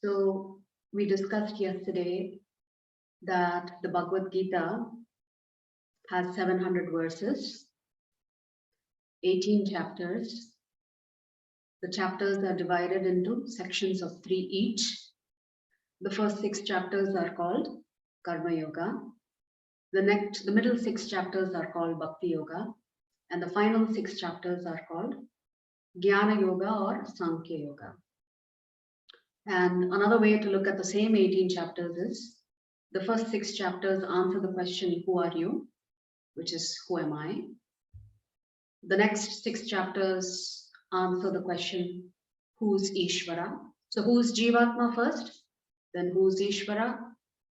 So we discussed yesterday that the Bhagavad Gita has 700 verses, 18 chapters. The chapters are divided into sections of 3 each. The first 6 chapters are called Karma Yoga. The middle 6 chapters are called Bhakti Yoga. And the final 6 chapters are called Jnana Yoga or Sankhya Yoga. And another way to look at the same 18 chapters is the first 6 chapters answer the question, who are you? Which is, who am I? The next 6 chapters answer the question, who's Ishvara? So who's Jivatma first, then who's Ishvara,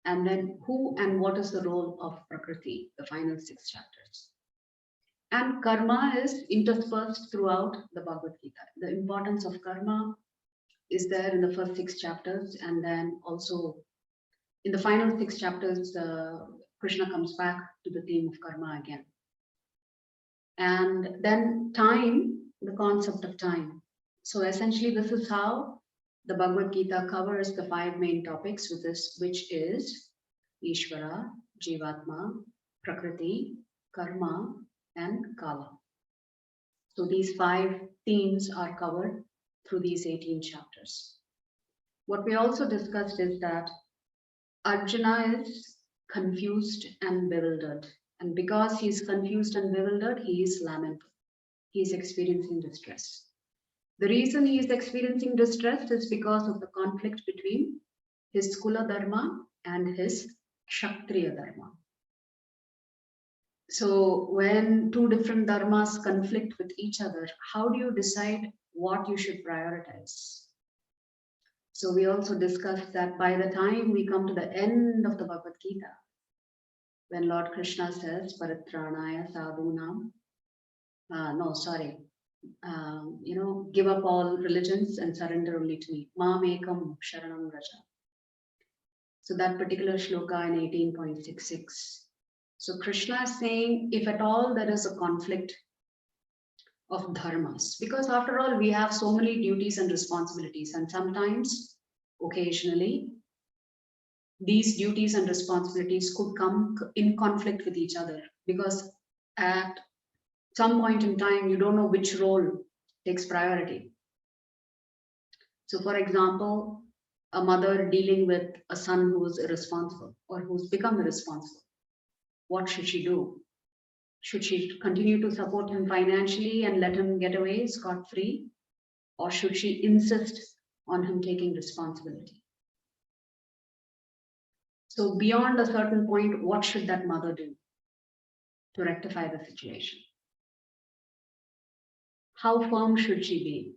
and then who and what is the role of Prakriti, the final 6 chapters. And karma is interspersed throughout the Bhagavad Gita. The importance of karma is there in the first 6 chapters, and then also in the final 6 chapters, Krishna comes back to the theme of karma again. And then time, the concept of time. So essentially, this is how the Bhagavad Gita covers the 5 main topics, which is Ishvara, Jivatma, Prakriti, Karma, and Kala. So these 5 themes are covered through these 18 chapters. What we also discussed is that Arjuna is confused and bewildered. And because he is confused and bewildered, he is lamenting. He is experiencing distress. The reason he is experiencing distress is because of the conflict between his Kula Dharma and his Kshatriya Dharma. So when 2 different dharmas conflict with each other, how do you decide what you should prioritize? So we also discussed that by the time we come to the end of the Bhagavad Gita, when Lord Krishna says, Paritranaya Sadhunam, give up all religions and surrender only to me. Mam ekam sharanam raja. So that particular shloka in 18.66. So Krishna is saying, if at all there is a conflict of dharmas, because after all, we have so many duties and responsibilities, and sometimes, occasionally, these duties and responsibilities could come in conflict with each other, because at some point in time, you don't know which role takes priority. So for example, a mother dealing with a son who's irresponsible or who's become irresponsible. What should she do? Should she continue to support him financially and let him get away scot-free? Or should she insist on him taking responsibility? So beyond a certain point, what should that mother do to rectify the situation? How firm should she be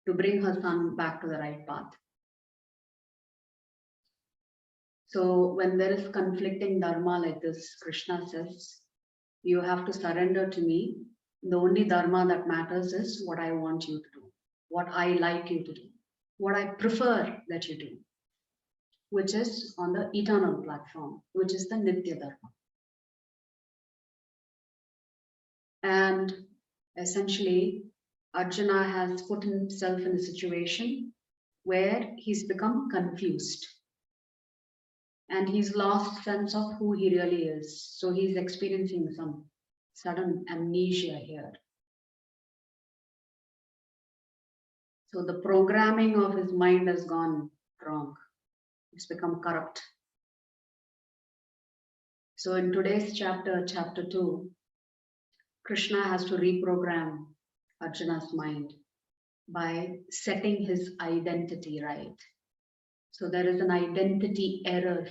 to bring her son back to the right path? So when there is conflicting dharma like this, Krishna says, you have to surrender to me. The only dharma that matters is what I want you to do, what I like you to do, what I prefer that you do, which is on the eternal platform, which is the Nitya Dharma. And essentially, Arjuna has put himself in a situation where he's become confused. And he's lost sense of who he really is. So he's experiencing some sudden amnesia here. So the programming of his mind has gone wrong. It's become corrupt. So in today's chapter, chapter 2, Krishna has to reprogram Arjuna's mind by setting his identity right. So there is an identity error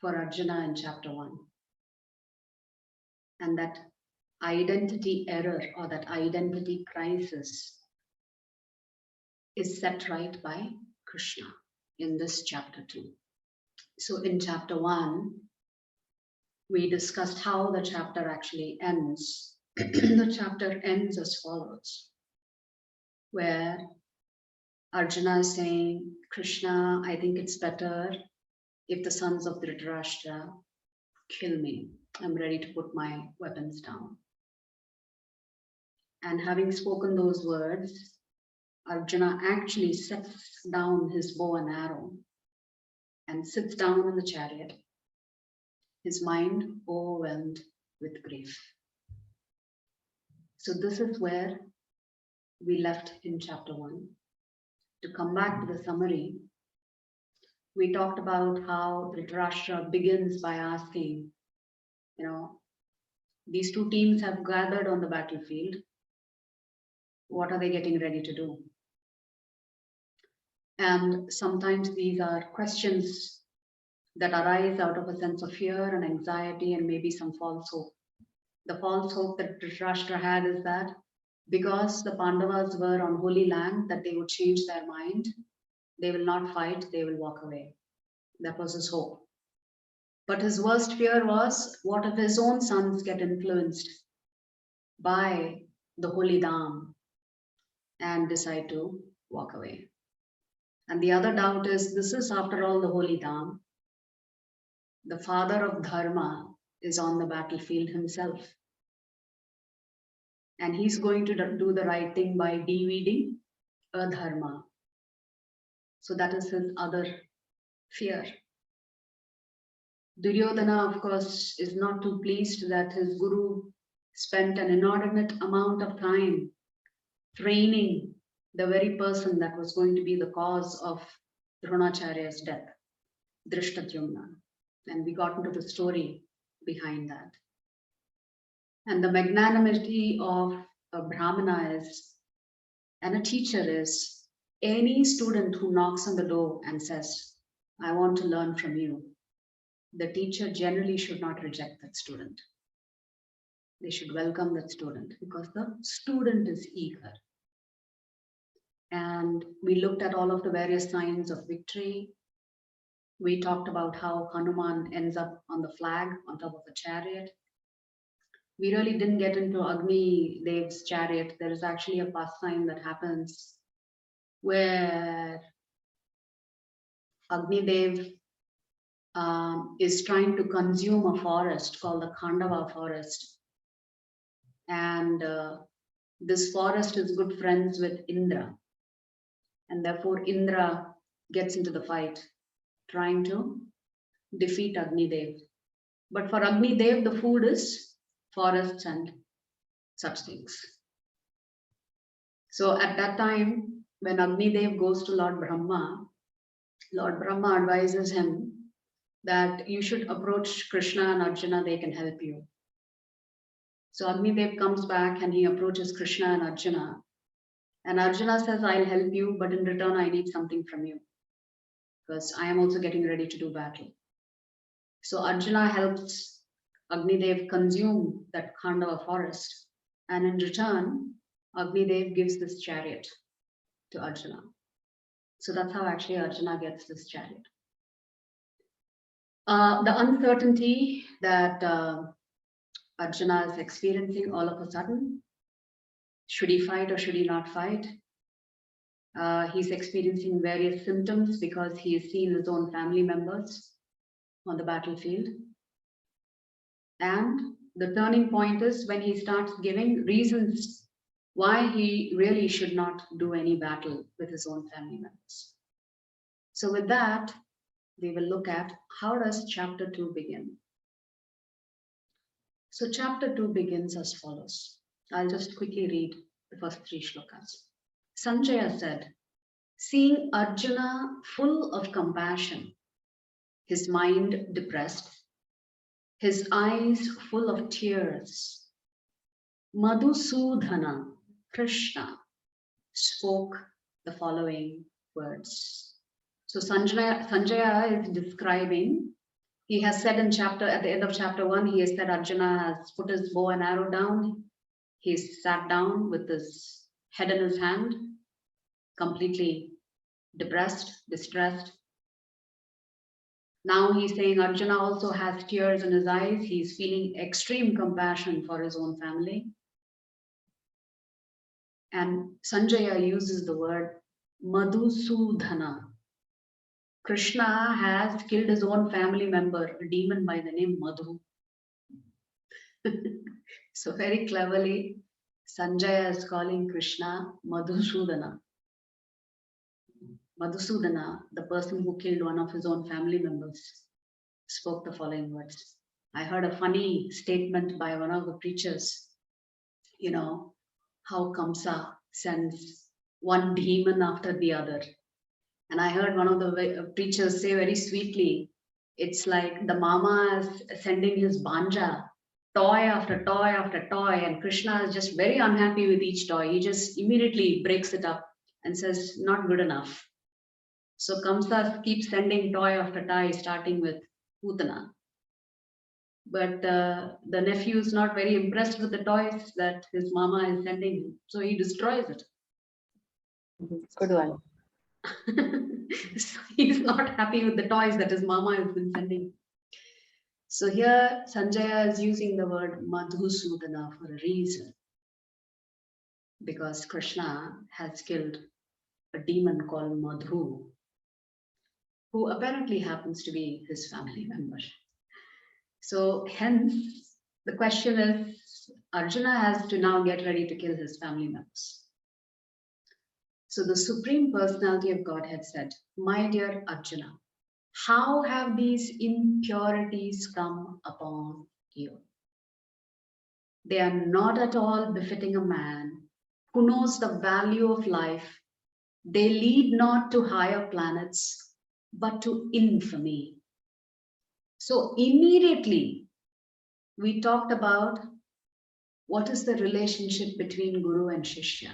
for Arjuna in chapter 1. And that identity error or that identity crisis is set right by Krishna in this chapter 2. So in chapter 1, we discussed how the chapter actually ends. The chapter ends as follows, where Arjuna is saying, Krishna, I think it's better if the sons of Dhritarashtra kill me. I'm ready to put my weapons down. And having spoken those words, Arjuna actually sets down his bow and arrow and sits down in the chariot, his mind overwhelmed with grief. So this is where we left in chapter 1. To come back to the summary, we talked about how Dhritarashtra begins by asking, these two teams have gathered on the battlefield. What are they getting ready to do? And sometimes these are questions that arise out of a sense of fear and anxiety and maybe some false hope. The false hope that Dhritarashtra had is that because the Pandavas were on holy land, that they would change their mind, they will not fight, they will walk away. That was his hope. But his worst fear was, what if his own sons get influenced by the holy Dham and decide to walk away? And the other doubt is, this is after all the holy Dham. The father of Dharma is on the battlefield himself. And he's going to do the right thing by de-weeding a Dharma. So that is his other fear. Duryodhana, of course, is not too pleased that his guru spent an inordinate amount of time training the very person that was going to be the cause of Dronacharya's death, Drishtadyumna. And we got into the story behind that. And the magnanimity of a Brahmana is, and a teacher is, any student who knocks on the door and says, I want to learn from you, the teacher generally should not reject that student. They should welcome that student because the student is eager. And we looked at all of the various signs of victory. We talked about how Hanuman ends up on the flag on top of a chariot. We really didn't get into Agni Dev's chariot. There is actually a pastime that happens where Agni Dev is trying to consume a forest called the Khandava forest. And this forest is good friends with Indra. And therefore Indra gets into the fight, trying to defeat Agni Dev. But for Agni Dev, the food is forests and such things. So at that time, when Agni Dev goes to Lord Brahma advises him that you should approach Krishna and Arjuna, they can help you. So Agni Dev comes back and he approaches Krishna and Arjuna. And Arjuna says, I'll help you, but in return, I need something from you because I am also getting ready to do battle. So Arjuna helps Agni Dev consume that Khandava forest. And in return, Agni Dev gives this chariot to Arjuna. So that's how actually Arjuna gets this chariot. The uncertainty that Arjuna is experiencing all of a sudden, should he fight or should he not fight? He's experiencing various symptoms because he has seen his own family members on the battlefield. And the turning point is when he starts giving reasons why he really should not do any battle with his own family members. So with that, we will look at how does chapter 2 begin. So chapter 2 begins as follows. I'll just quickly read the first 3 shlokas. Sanjaya said, seeing Arjuna full of compassion, his mind depressed, his eyes full of tears, Madhusudhana, Krishna, spoke the following words. So Sanjaya is describing, he has said at the end of chapter 1, he has said Arjuna has put his bow and arrow down. He's sat down with his head in his hand, completely depressed, distressed. Now he's saying Arjuna also has tears in his eyes. He's feeling extreme compassion for his own family. And Sanjaya uses the word Madhusudhana. Krishna has killed his own family member, a demon by the name Madhu. So very cleverly, Sanjaya is calling Krishna Madhusudhana. Madhusudana, the person who killed one of his own family members, spoke the following words. I heard a funny statement by one of the preachers, how Kamsa sends one demon after the other. And I heard one of the preachers say very sweetly, it's like the mama is sending his banja, toy after toy after toy, and Krishna is just very unhappy with each toy. He just immediately breaks it up and says, not good enough. So Kamsa keeps sending toy after toy, starting with Putana. But the nephew is not very impressed with the toys that his mama is sending him. So he destroys it. Good one. So he's not happy with the toys that his mama has been sending. So here Sanjaya is using the word Madhusudana for a reason. Because Krishna has killed a demon called Madhu, who apparently happens to be his family member. So hence the question is, Arjuna has to now get ready to kill his family members. So the Supreme Personality of Godhead said, my dear Arjuna, how have these impurities come upon you? They are not at all befitting a man who knows the value of life. They lead not to higher planets, but to infamy. So immediately we talked about what is the relationship between Guru and Shishya.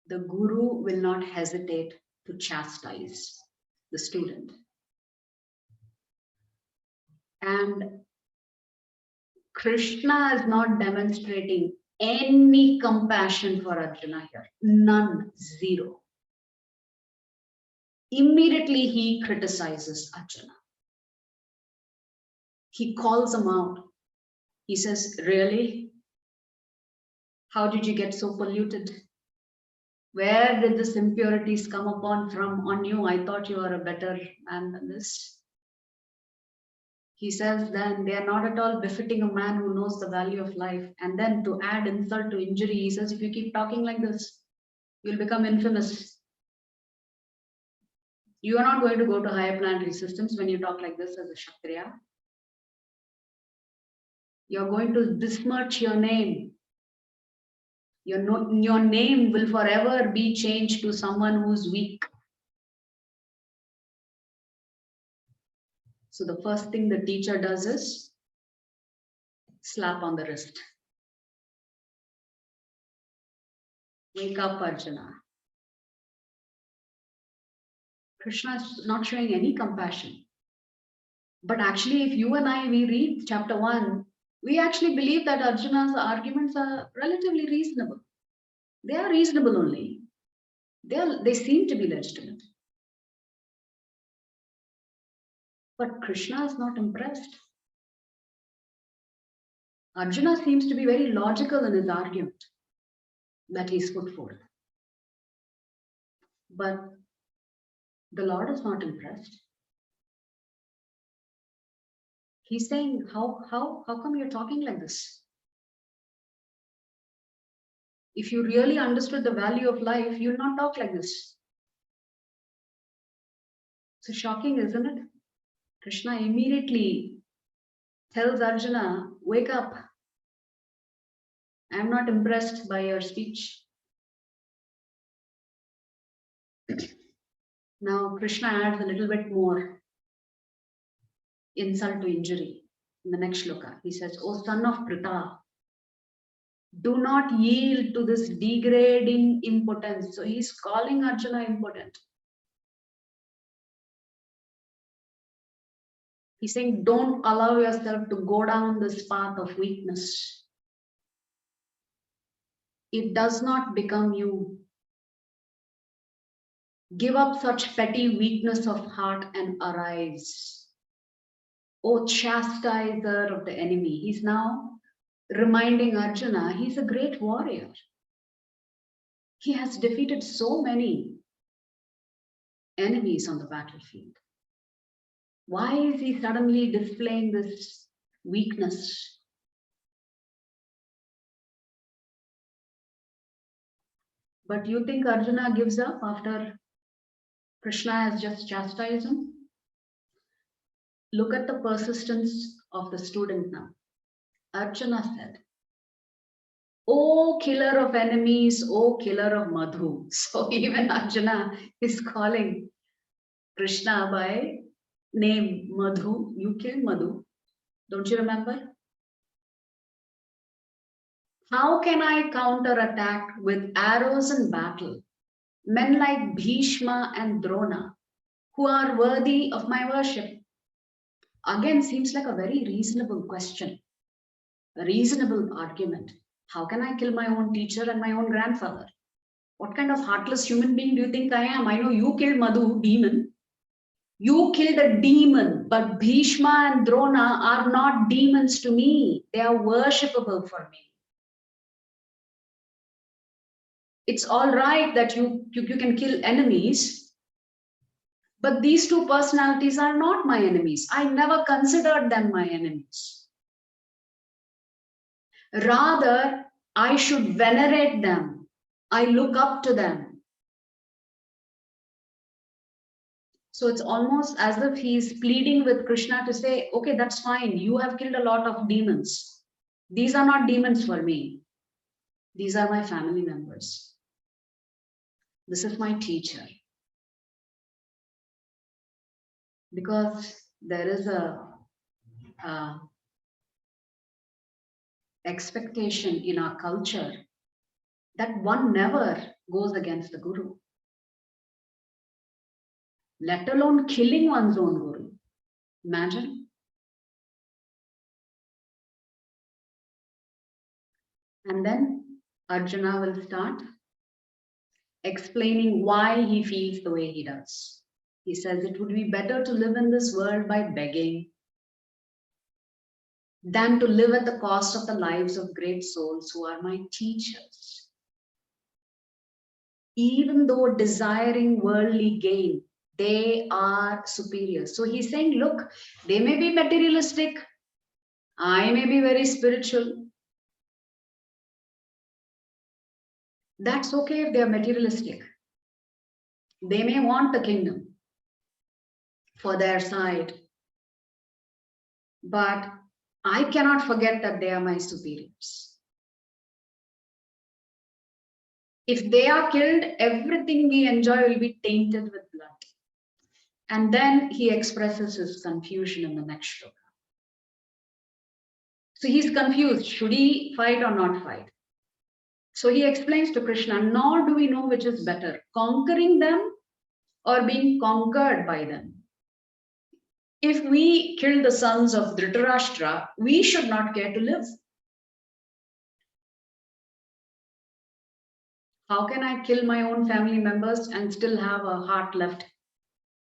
The Guru will not hesitate to chastise the student. And Krishna is not demonstrating any compassion for Arjuna here. None, zero. Immediately he criticizes Arjuna. He calls him out. He says, really? How did you get so polluted? Where did this impurities come upon from on you? I thought you were a better man than this. He says then they are not at all befitting a man who knows the value of life. And then to add insult to injury, he says, if you keep talking like this, you'll become infamous. You are not going to go to higher planetary systems when you talk like this as a Kshatriya. You're going to besmirch your name. Your name will forever be changed to someone who's weak. So the first thing the teacher does is slap on the wrist. Wake up, Arjuna. Krishna is not showing any compassion. But actually, if you and I, we read chapter 1, we actually believe that Arjuna's arguments are relatively reasonable. They are reasonable only. They seem to be legitimate. But Krishna is not impressed. Arjuna seems to be very logical in his argument that he's put forth. But the Lord is not impressed. He's saying, how come you're talking like this? If you really understood the value of life, you'll not talk like this. So shocking, isn't it? Krishna immediately tells Arjuna, wake up. I'm not impressed by your speech. Now Krishna adds a little bit more insult to injury in the next shloka. He says, O son of Pritha, do not yield to this degrading impotence. So he's calling Arjuna impotent. He's saying, don't allow yourself to go down this path of weakness. It does not become you. Give up such petty weakness of heart and arise. O chastiser of the enemy. He's now reminding Arjuna, he's a great warrior. He has defeated so many enemies on the battlefield. Why is he suddenly displaying this weakness? But you think Arjuna gives up after Krishna has just chastised him? Look at the persistence of the student now. Arjuna said, "O killer of enemies, O killer of Madhu." So even Arjuna is calling Krishna by name, Madhu. You killed Madhu. Don't you remember? How can I counterattack with arrows in battle men like Bhishma and Drona, who are worthy of my worship? Again, seems like a very reasonable question, a reasonable argument. How can I kill my own teacher and my own grandfather? What kind of heartless human being do you think I am? I know you killed Madhu, demon. You killed a demon, but Bhishma and Drona are not demons to me. They are worshipable for me. It's all right that you can kill enemies, but these two personalities are not my enemies. I never considered them my enemies. Rather, I should venerate them. I look up to them. So it's almost as if he's pleading with Krishna to say, okay, that's fine. You have killed a lot of demons. These are not demons for me. These are my family members. This is my teacher. Because there is a expectation in our culture that one never goes against the Guru, let alone killing one's own Guru. Imagine. And then Arjuna will start explaining why he feels the way he does. He says it would be better to live in this world by begging than to live at the cost of the lives of great souls who are my teachers. Even though desiring worldly gain, they are superior. So he's saying, look, they may be materialistic. I may be very spiritual. That's okay if they are materialistic. They may want the kingdom for their side. But I cannot forget that they are my superiors. If they are killed, everything we enjoy will be tainted with blood. And then he expresses his confusion in the next shloka. So he's confused. Should he fight or not fight? So he explains to Krishna, nor do we know which is better, conquering them or being conquered by them. If we kill the sons of Dhritarashtra, we should not care to live. How can I kill my own family members and still have a heart left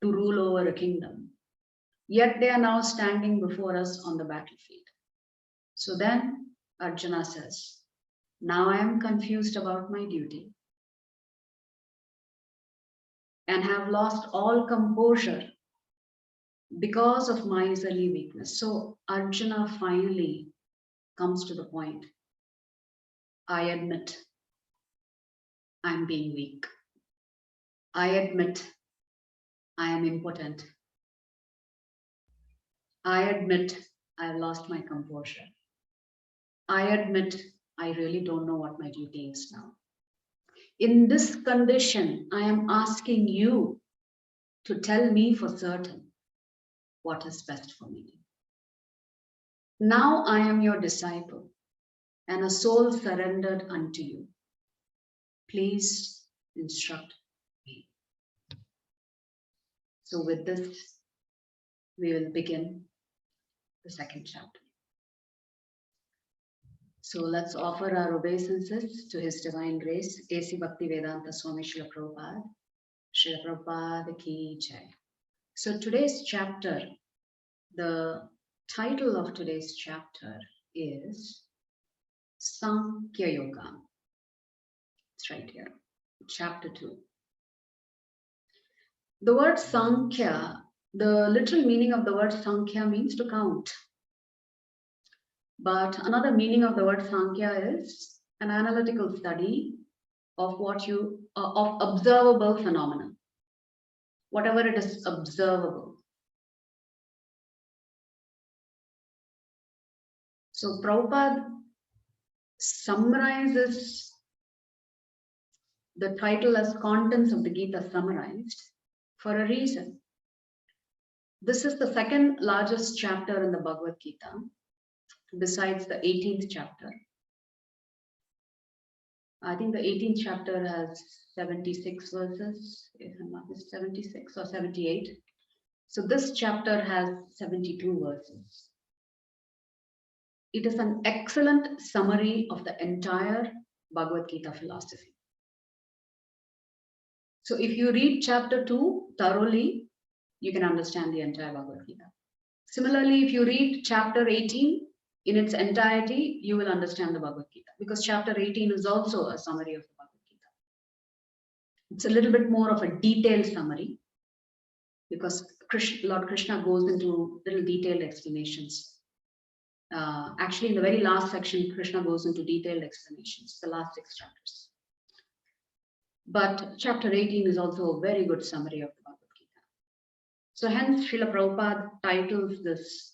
to rule over a kingdom? Yet they are now standing before us on the battlefield. So then Arjuna says, now I am confused about my duty and have lost all composure because of miserly weakness. So Arjuna finally comes to the point. I admit I'm being weak. I admit I am impotent. I admit I've lost my composure. I admit I really don't know what my duty is now. In this condition, I am asking you to tell me for certain what is best for me. Now I am your disciple and a soul surrendered unto you. Please instruct me. So with this, we will begin the second chapter. So let's offer our obeisances to His Divine Grace, A.C. Bhaktivedanta Swami Srila Prabhupada. Srila Prabhupada ki jai. So today's chapter, the title of today's chapter is Sankhya Yoga. It's right here, chapter 2. The word Sankhya, the literal meaning of the word Sankhya means to count. But another meaning of the word Sankhya is an analytical study of of observable phenomena, whatever it is observable. So Prabhupada summarizes the title as Contents of the Gita Summarized for a reason. This is the second largest chapter in the Bhagavad Gita, besides the 18th chapter. I think the 18th chapter has 76 verses, if I'm not mistaken, 76 or 78. So this chapter has 72 verses. It is an excellent summary of the entire Bhagavad Gita philosophy. So if you read chapter 2 thoroughly, you can understand the entire Bhagavad Gita. Similarly, if you read chapter 18 in its entirety, you will understand the Bhagavad Gita, because chapter 18 is also a summary of the Bhagavad Gita. It's a little bit more of a detailed summary, because Lord Krishna goes into little detailed explanations. Actually, in the very last section, Krishna goes into detailed explanations, the last 6 chapters. But chapter 18 is also a very good summary of the Bhagavad Gita. So hence, Srila Prabhupada titles this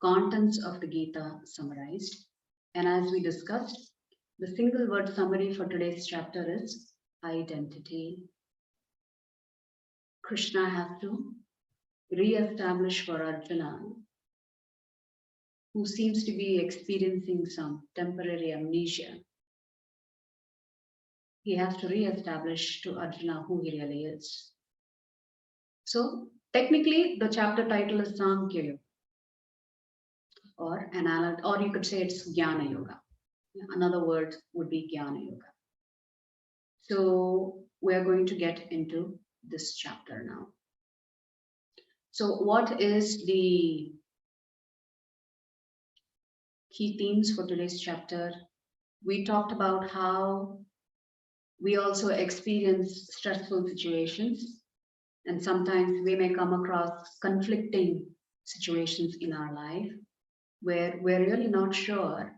Contents of the Gita Summarized. And as we discussed, the single word summary for today's chapter is identity. Krishna has to re-establish for Arjuna, who seems to be experiencing some temporary amnesia. He has to re-establish to Arjuna who he really is. So technically, the chapter title is Sankhya Yoga, or you could say it's Jnana Yoga. Another word would be Jnana Yoga. So we are going to get into this chapter now. So what is the key themes for today's chapter? We talked about how we also experience stressful situations, and sometimes we may come across conflicting situations in our life where we're really not sure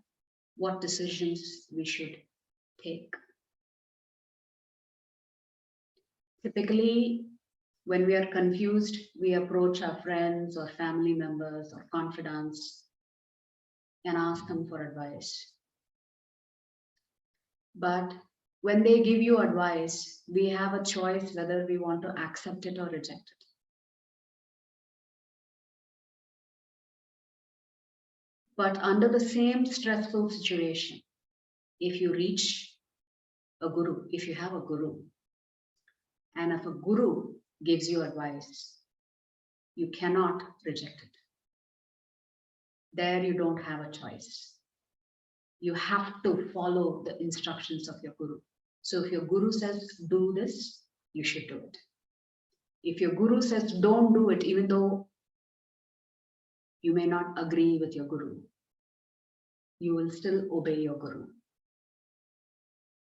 what decisions we should take. Typically, when we are confused, we approach our friends or family members or confidants and ask them for advice. But when they give you advice, we have a choice whether we want to accept it or reject it. But under the same stressful situation, if you reach a guru, if you have a guru, and if a guru gives you advice, you cannot reject it. There you don't have a choice. You have to follow the instructions of your guru. So if your guru says, do this, you should do it. If your guru says, don't do it, even though you may not agree with your guru, you will still obey your guru.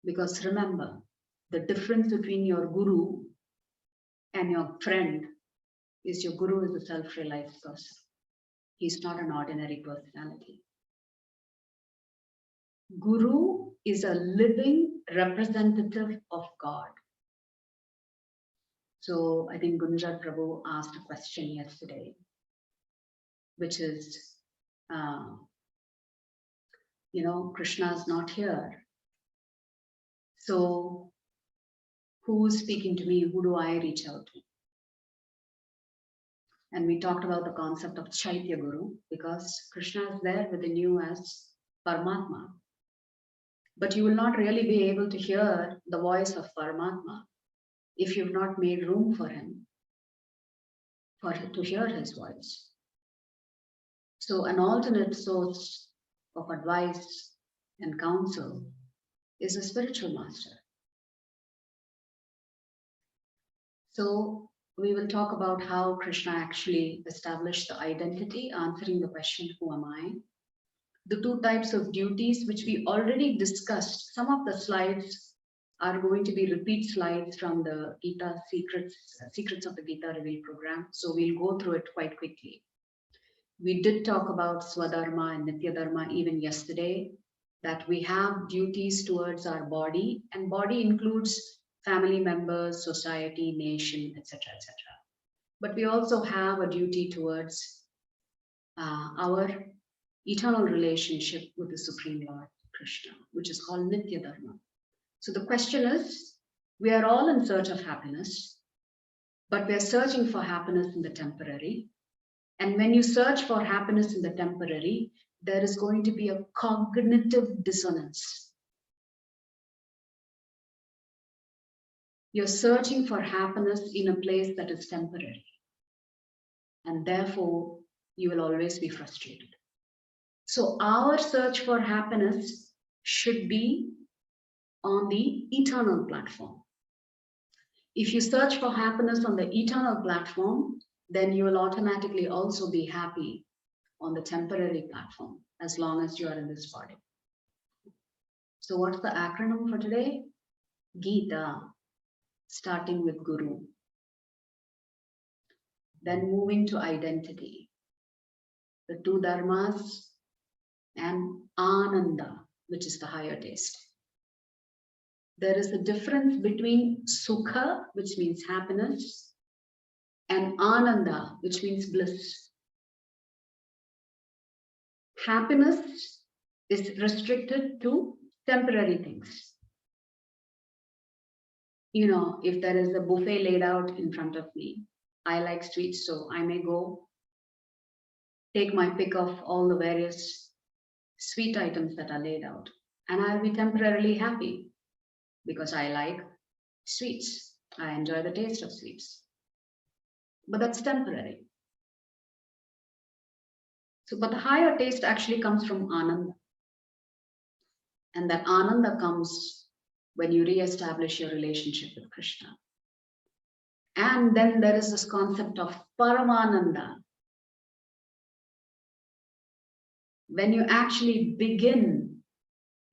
Because remember, the difference between your guru and your friend is your guru is a self-realized person. He's not an ordinary personality. Guru is a living representative of God. So I think Gunjat Prabhu asked a question yesterday, which is, Krishna is not here. So who's speaking to me? Who do I reach out to? And we talked about the concept of Chaitya Guru, because Krishna is there within you as Paramatma. But you will not really be able to hear the voice of Paramatma if you've not made room for him, to hear his voice. So an alternate source of advice and counsel is a spiritual master. So we will talk about how Krishna actually established the identity, answering the question, who am I? The 2 types of duties, which we already discussed. Some of the slides are going to be repeat slides from the Gita Secrets of the Gita Reveal program. So we'll go through it quite quickly. We did talk about Swadharma and Nitya Dharma even yesterday. that we have duties towards our body, and body includes family members, society, nation, etc., etc. But we also have a duty towards our eternal relationship with the Supreme Lord Krishna, which is called Nitya Dharma. So the question is, we are all in search of happiness, but we are searching for happiness in the temporary. And when you search for happiness in the temporary, there is going to be a cognitive dissonance. You're searching for happiness in a place that is temporary. And therefore, you will always be frustrated. So our search for happiness should be on the eternal platform. If you search for happiness on the eternal platform, then you will automatically also be happy on the temporary platform, as long as you are in this body. So what's the acronym for today? Gita, starting with Guru. Then moving to identity, the two dharmas, and Ananda, which is the higher taste. There is a difference between Sukha, which means happiness, and Ananda, which means bliss. Happiness is restricted to temporary things. You know, if there is a buffet laid out in front of me, I like sweets, so I may go take my pick of all the various sweet items that are laid out, and I'll be temporarily happy because I like sweets. I enjoy the taste of sweets. But that's temporary. So, but the higher taste actually comes from Ananda. And that Ananda comes when you re-establish your relationship with Krishna. And then there is this concept of Paramananda. When you actually begin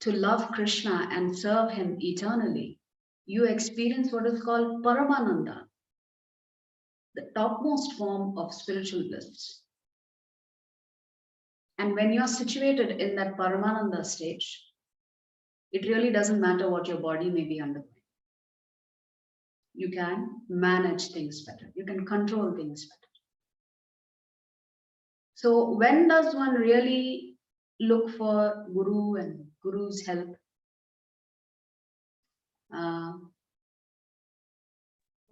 to love Krishna and serve him eternally, you experience what is called Paramananda, the topmost form of spiritual bliss. And when you're situated in that Paramananda stage, it really doesn't matter what your body may be undergoing. You can manage things better. You can control things better. So when does one really look for Guru and Guru's help?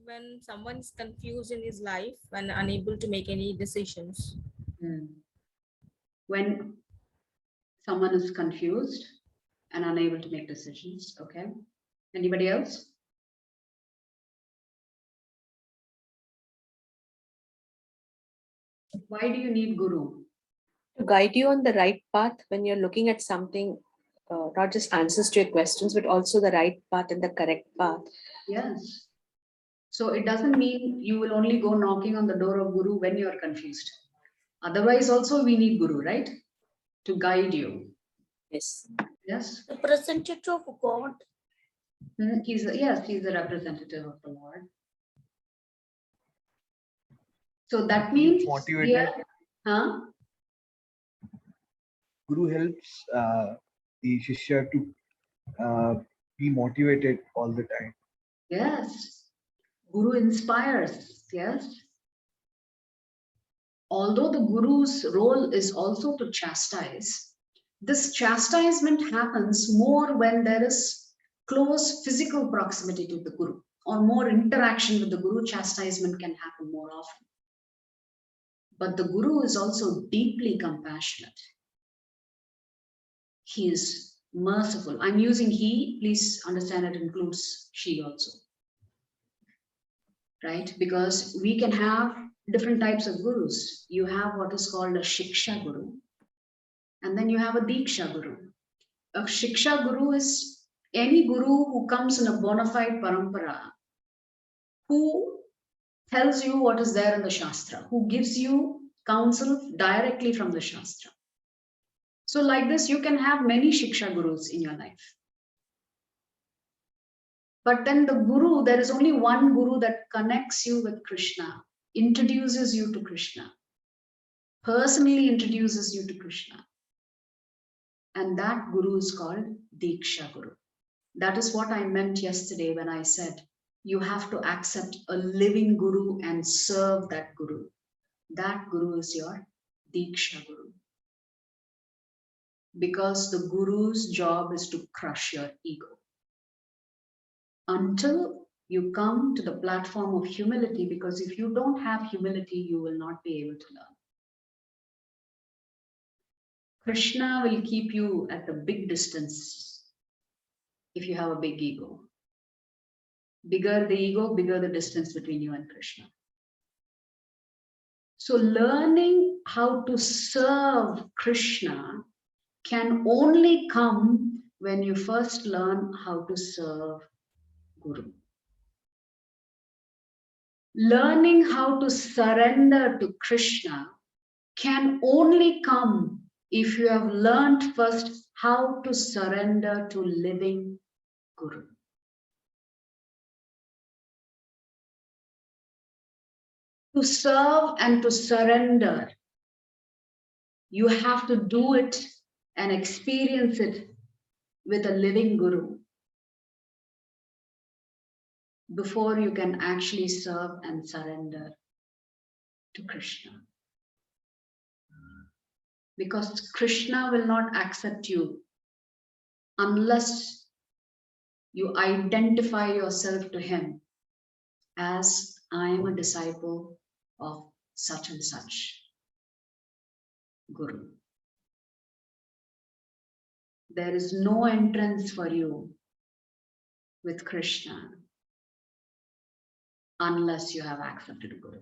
When someone is confused in his life and unable to make any decisions. When someone is confused and unable to make decisions, okay? Anybody else? Why do you need Guru? To guide you on the right path when you're looking at something, not just answers to your questions, but also the right path and the correct path. Yes. So it doesn't mean you will only go knocking on the door of Guru when you're confused. Otherwise also we need Guru, right? To guide you. Yes. Yes. The representative of God. He's a representative of the Lord. So that means motivated. Guru helps the Shishya to be motivated all the time. Yes. Guru inspires, yes. Although the Guru's role is also to chastise, this chastisement happens more when there is close physical proximity to the Guru, or more interaction with the Guru. Chastisement can happen more often. But the Guru is also deeply compassionate. He is merciful. I'm using he, please understand it includes she also. Right? Because we can have different types of gurus. You have what is called a Shiksha Guru, and then you have a Diksha Guru. A Shiksha Guru is any guru who comes in a bona fide parampara, who tells you what is there in the Shastra, who gives you counsel directly from the Shastra. So like this, you can have many Shiksha Gurus in your life. But then the Guru, there is only one Guru that connects you with Krishna, introduces you to Krishna, personally introduces you to Krishna. And that Guru is called Diksha Guru. That is what I meant yesterday when I said you have to accept a living Guru and serve that Guru. That Guru is your Diksha Guru. Because the Guru's job is to crush your ego. Until you come to the platform of humility, because if you don't have humility, you will not be able to learn. Krishna will keep you at the big distance if you have a big ego. Bigger the ego, bigger the distance between you and Krishna. So learning how to serve Krishna can only come when you first learn how to serve Guru. Learning how to surrender to Krishna can only come if you have learned first how to surrender to living Guru. To serve and to surrender, you have to do it and experience it with a living Guru before you can actually serve and surrender to Krishna. Because Krishna will not accept you unless you identify yourself to him as I am a disciple of such and such Guru. There is no entrance for you with Krishna unless you have accepted Guru.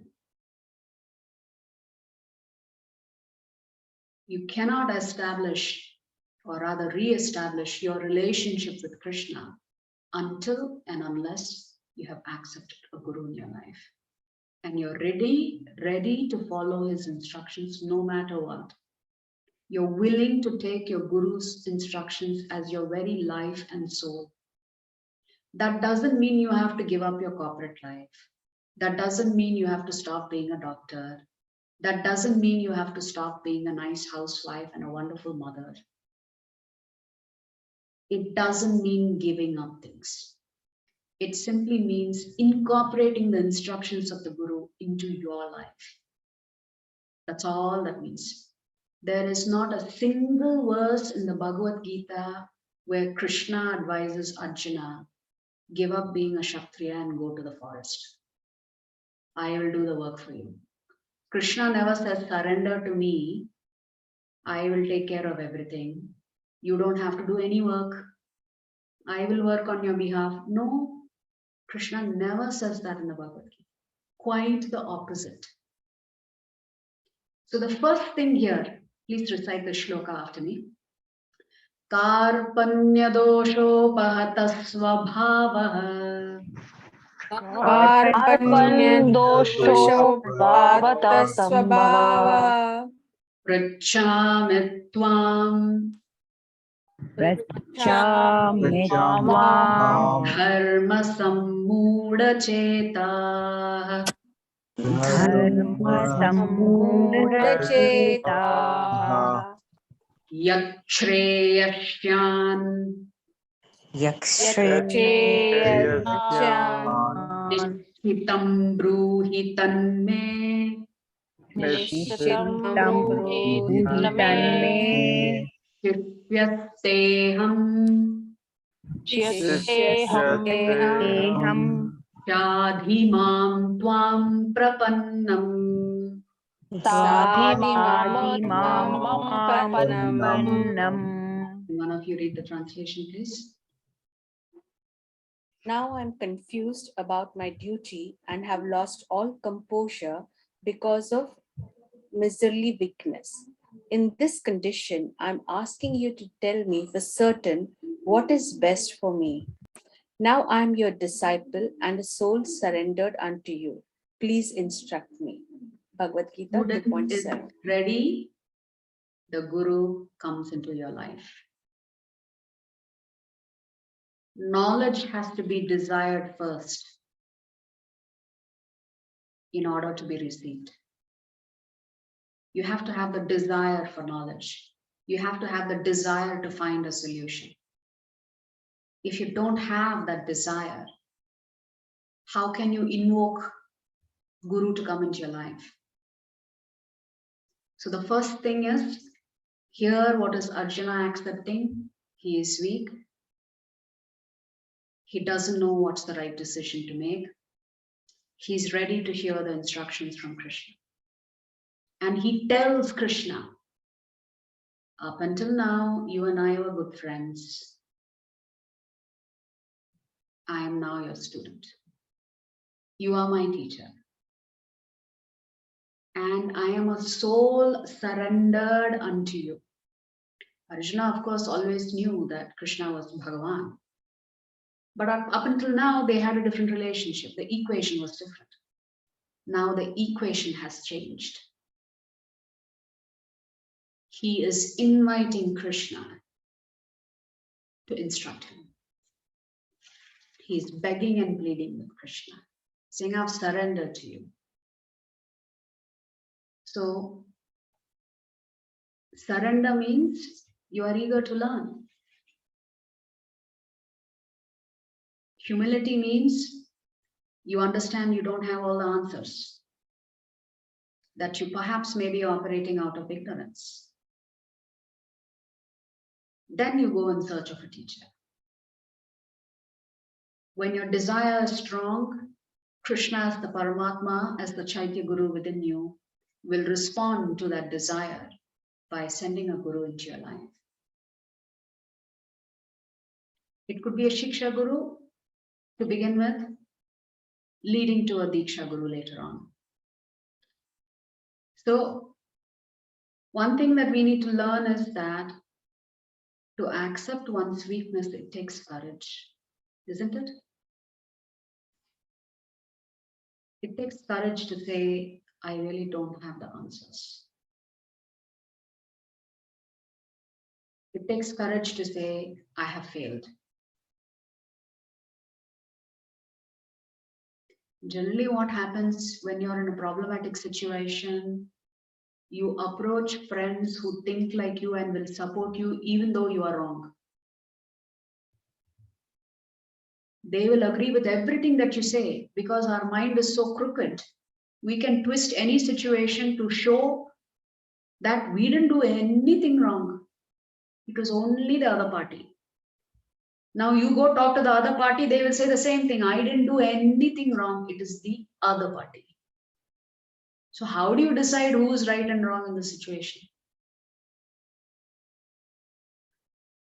You cannot establish or rather re-establish your relationship with Krishna until and unless you have accepted a Guru in your life. And you're ready to follow his instructions no matter what. You're willing to take your Guru's instructions as your very life and soul. That doesn't mean you have to give up your corporate life. That doesn't mean you have to stop being a doctor. That doesn't mean you have to stop being a nice housewife and a wonderful mother. It doesn't mean giving up things. It simply means incorporating the instructions of the Guru into your life. That's all that means. There is not a single verse in the Bhagavad Gita where Krishna advises Arjuna, give up being a Kshatriya and go to the forest. I will do the work for you. Krishna never says, surrender to me. I will take care of everything. You don't have to do any work. I will work on your behalf. No, Krishna never says that in the Bhagavad Gita. Quite the opposite. So the first thing here, please recite the shloka after me. Karpanyadoshopahatah svabhavah Karpanyadoshopahatah svabhava pृच्छामि त्वां धर्म सम्मूढचेताः यच्छ्रेयस्यान् निश्चितं ब्रूहि तन्मे शिष्यस्तेऽहं शाधिमां त्वां प्रपन्नम्. One of you read the translation, please. Now I'm confused about my duty and have lost all composure because of miserly weakness. In this condition, I'm asking you to tell me for certain what is best for me. Now I'm your disciple and a soul surrendered unto you. Please instruct me. Bhagavad Gita Who is 2.7. ready, the Guru comes into your life. Knowledge has to be desired first in order to be received. You have to have the desire for knowledge. You have to have the desire to find a solution. If you don't have that desire, how can you invoke Guru to come into your life? So the first thing is, here what is Arjuna accepting? He is weak. He doesn't know what's the right decision to make. He's ready to hear the instructions from Krishna. And he tells Krishna, up until now, you and I were good friends. I am now your student. You are my teacher. And I am a soul surrendered unto you. Arjuna, of course, always knew that Krishna was Bhagavan. But up until now, they had a different relationship. The equation was different. Now the equation has changed. He is inviting Krishna to instruct him. He is begging and pleading with Krishna, saying, I've surrendered to you. So, surrender means you are eager to learn. Humility means you understand you don't have all the answers, that you perhaps may be operating out of ignorance. Then you go in search of a teacher. When your desire is strong, Krishna as the Paramatma, as the Chaitya Guru within you, will respond to that desire by sending a Guru into your life. It could be a Shiksha Guru to begin with, leading to a Diksha Guru later on. So, one thing that we need to learn is that to accept one's weakness, it takes courage, isn't it? It takes courage to say, I really don't have the answers. It takes courage to say, I have failed. Generally, what happens when you're in a problematic situation, you approach friends who think like you and will support you even though you are wrong. They will agree with everything that you say because our mind is so crooked. We can twist any situation to show that we didn't do anything wrong. It was only the other party. Now you go talk to the other party, they will say the same thing. I didn't do anything wrong. It is the other party. So how do you decide who is right and wrong in the situation?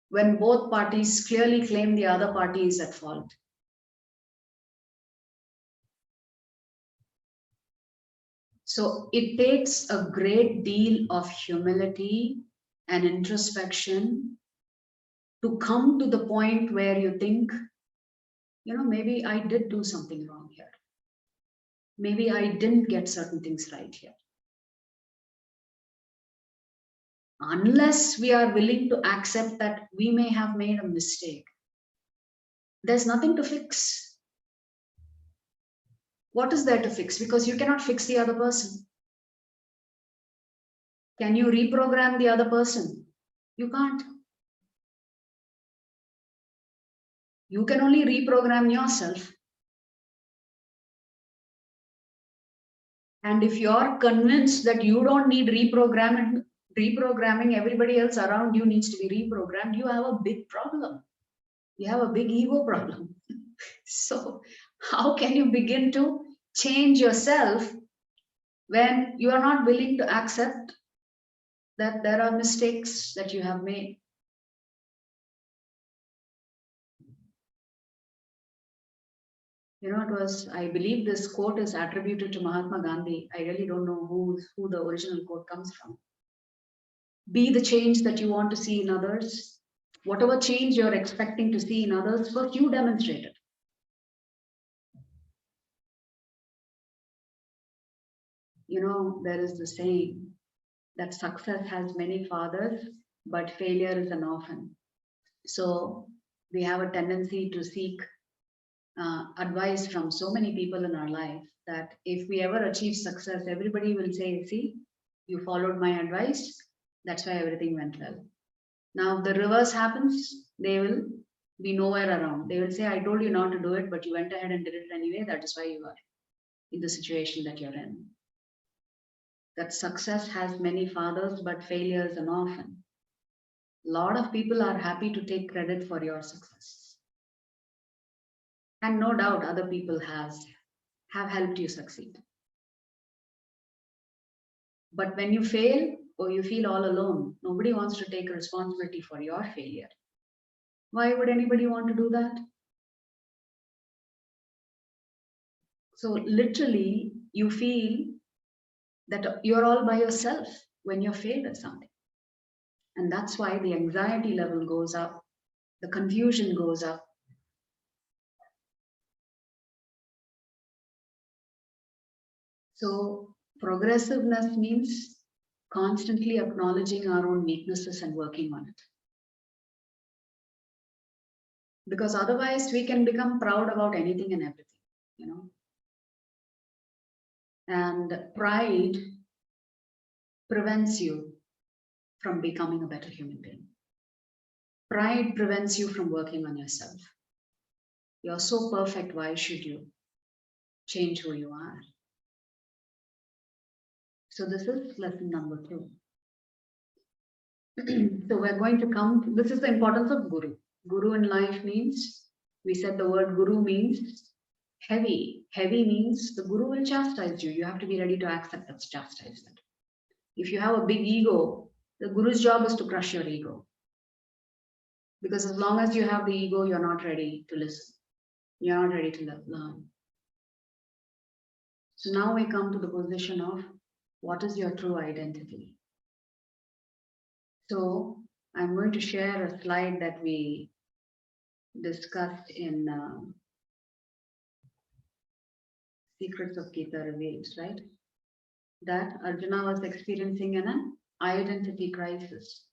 When both parties clearly claim the other party is at fault. So it takes a great deal of humility and introspection to come to the point where you think, maybe I did do something wrong here. Maybe I didn't get certain things right here. Unless we are willing to accept that we may have made a mistake, there's nothing to fix. What is there to fix? Because you cannot fix the other person. Can you reprogram the other person? You can't. You can only reprogram yourself. And if you're convinced that you don't need reprogramming, everybody else around you needs to be reprogrammed, you have a big problem. You have a big ego problem. So how can you begin to change yourself when you are not willing to accept that there are mistakes that you have made? I believe this quote is attributed to Mahatma Gandhi. I really don't know who the original quote comes from. Be the change that you want to see in others. Whatever change you're expecting to see in others, first you demonstrate it. There is the saying that success has many fathers, but failure is an orphan. So we have a tendency to seek advice from so many people in our life that if we ever achieve success, everybody will say, see, you followed my advice, that's why everything went well. Now, if the reverse happens, they will be nowhere around. They will say, I told you not to do it, but you went ahead and did it anyway. That is why you are in the situation that you're in. That success has many fathers, but failure is an orphan. A lot of people are happy to take credit for your success. And no doubt other people have helped you succeed. But when you fail or you feel all alone, nobody wants to take responsibility for your failure. Why would anybody want to do that? So literally, you feel that you're all by yourself when you're failed at something. And that's why the anxiety level goes up, the confusion goes up. So progressiveness means constantly acknowledging our own weaknesses and working on it. Because otherwise we can become proud about anything and everything, you know. And pride prevents you from becoming a better human being. Pride prevents you from working on yourself. You're so perfect, why should you change who you are? So this is lesson number 2. So we're going to come, this is the importance of Guru. Guru in life means, we said the word Guru means heavy. Heavy means the Guru will chastise you. You have to be ready to accept that chastisement. If you have a big ego, the Guru's job is to crush your ego. Because as long as you have the ego, you're not ready to listen. You're not ready to learn. So now we come to the position of what is your true identity? So I'm going to share a slide that we discussed in Secrets of Gita Revealed, right? That Arjuna was experiencing an identity crisis.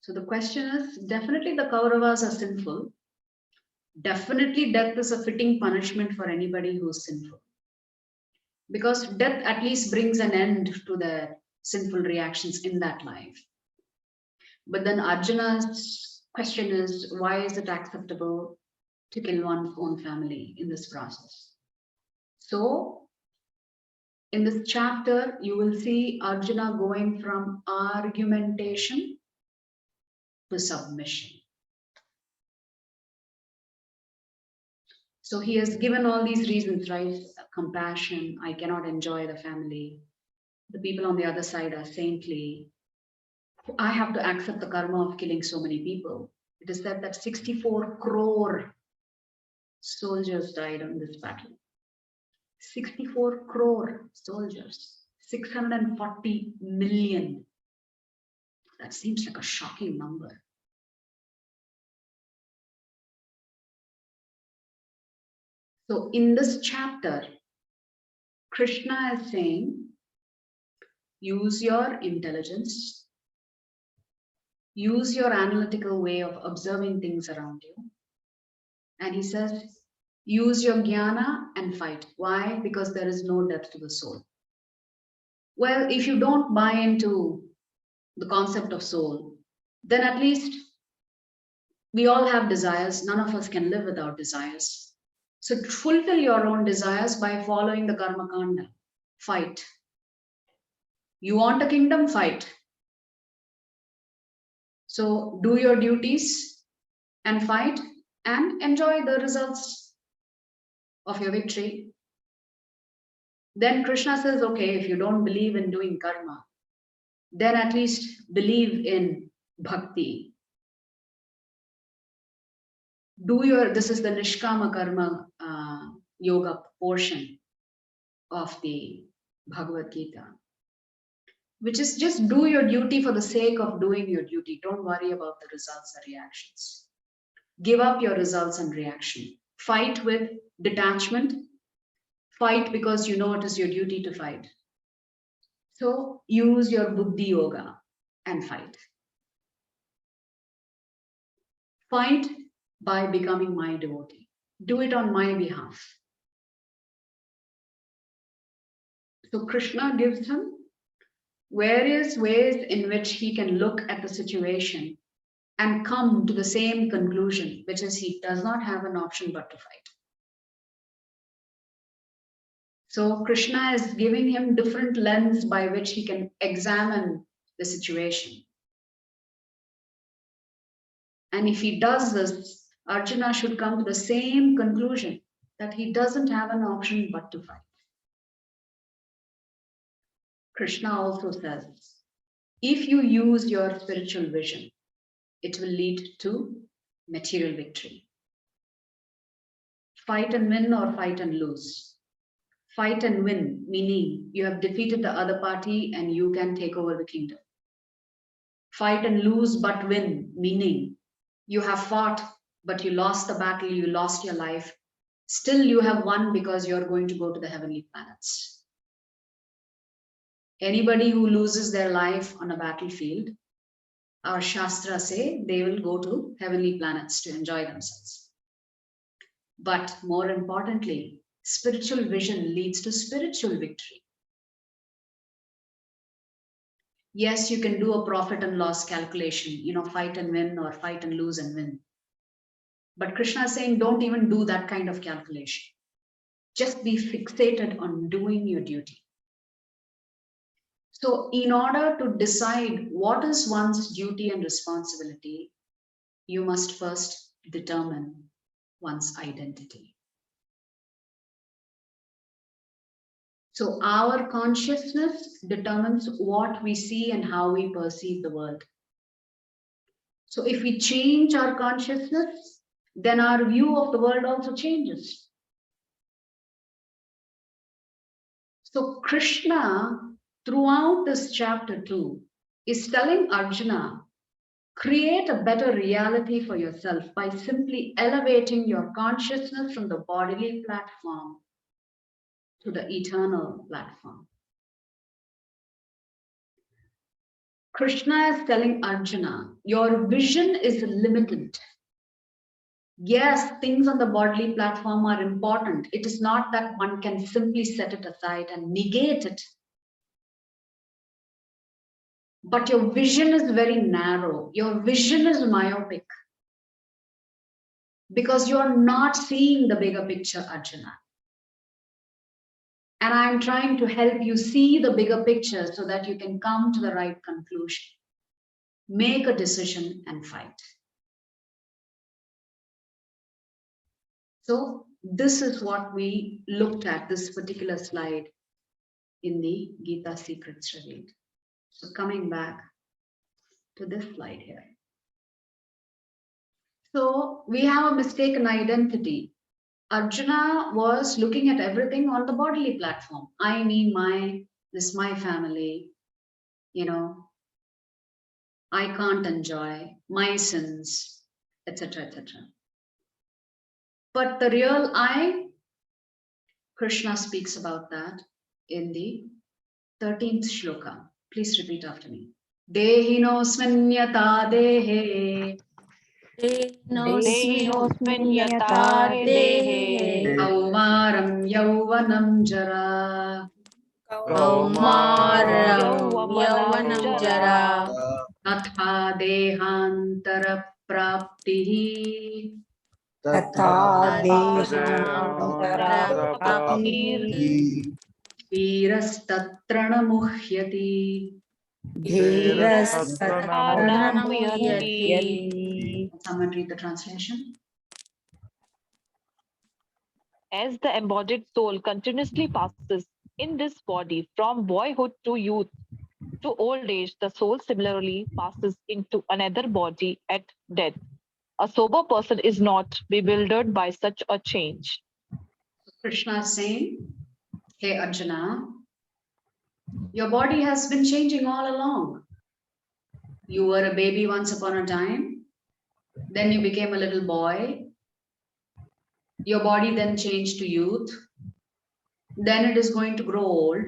So the question is, definitely the Kauravas are sinful. Definitely death is a fitting punishment for anybody who's sinful. Because death at least brings an end to their sinful reactions in that life. But then Arjuna's question is, why is it acceptable to kill one's own family in this process? So in this chapter, you will see Arjuna going from argumentation to submission. So he has given all these reasons, right? Compassion, I cannot enjoy the family. The people on the other side are saintly. I have to accept the karma of killing so many people. It is said that 64 crore soldiers died on this battle. 64 crore soldiers, 640 million. That seems like a shocking number. So in this chapter, Krishna is saying, use your intelligence, use your analytical way of observing things around you. And he says, use your jnana and fight. Why? Because there is no death to the soul. Well, if you don't buy into the concept of soul, then at least we all have desires. None of us can live without desires. So fulfill your own desires by following the karma kanda. Fight. You want a kingdom? Fight. So do your duties and fight and enjoy the results of your victory. Then Krishna says, okay, if you don't believe in doing karma, then at least believe in bhakti. This is the Nishkama Karma yoga portion of the Bhagavad Gita, which is just do your duty for the sake of doing your duty. Don't worry about the results or reactions. Give up your results and reaction. Fight with detachment. Fight because you know it is your duty to fight. So use your buddhi yoga and fight. Fight by becoming my devotee. Do it on my behalf. So Krishna gives him various ways in which he can look at the situation and come to the same conclusion, which is he does not have an option but to fight. So Krishna is giving him different lens by which he can examine the situation. And if he does this, Arjuna should come to the same conclusion that he doesn't have an option but to fight. Krishna also says, if you use your spiritual vision, it will lead to material victory. Fight and win or fight and lose. Fight and win, meaning you have defeated the other party and you can take over the kingdom. Fight and lose but win, meaning you have fought but you lost the battle, you lost your life. Still you have won because you're going to go to the heavenly planets. Anybody who loses their life on a battlefield, our Shastras say they will go to heavenly planets to enjoy themselves. But more importantly, spiritual vision leads to spiritual victory. Yes, you can do a profit and loss calculation, fight and win or fight and lose and win. But Krishna is saying, don't even do that kind of calculation. Just be fixated on doing your duty. So in order to decide what is one's duty and responsibility, you must first determine one's identity. So our consciousness determines what we see and how we perceive the world. So if we change our consciousness, then our view of the world also changes. So Krishna, throughout this chapter 2, is telling Arjuna, create a better reality for yourself by simply elevating your consciousness from the bodily platform to the eternal platform. Krishna is telling Arjuna, your vision is limited. Yes, things on the bodily platform are important. It is not that one can simply set it aside and negate it. But your vision is very narrow. Your vision is myopic. Because you're not seeing the bigger picture, Arjuna. And I'm trying to help you see the bigger picture so that you can come to the right conclusion. Make a decision and fight. So this is what we looked at, this particular slide in the Gita Secrets Revealed. So coming back to this slide here. So we have a mistaken identity. Arjuna was looking at everything on the bodily platform. I mean, this is my family, I can't enjoy my sins, etc., etc. But the real I, Krishna speaks about that in the 13th shloka. Please repeat after me. Dehinosmin yata dehe. Dehinosmin yata dehe. Kaumaram yauvanam jara. Kaumaram yauvanam jara. Tatha dehantara praptihi. Tatha Prapti. Dhirastatra namuhyati. Someone read the translation. As the embodied soul continuously passes in this body from boyhood to youth to old age, the soul similarly passes into another body at death. A sober person is not bewildered by such a change. Krishna is saying, hey Arjuna, your body has been changing all along. You were a baby once upon a time, then you became a little boy. Your body then changed to youth. Then it is going to grow old.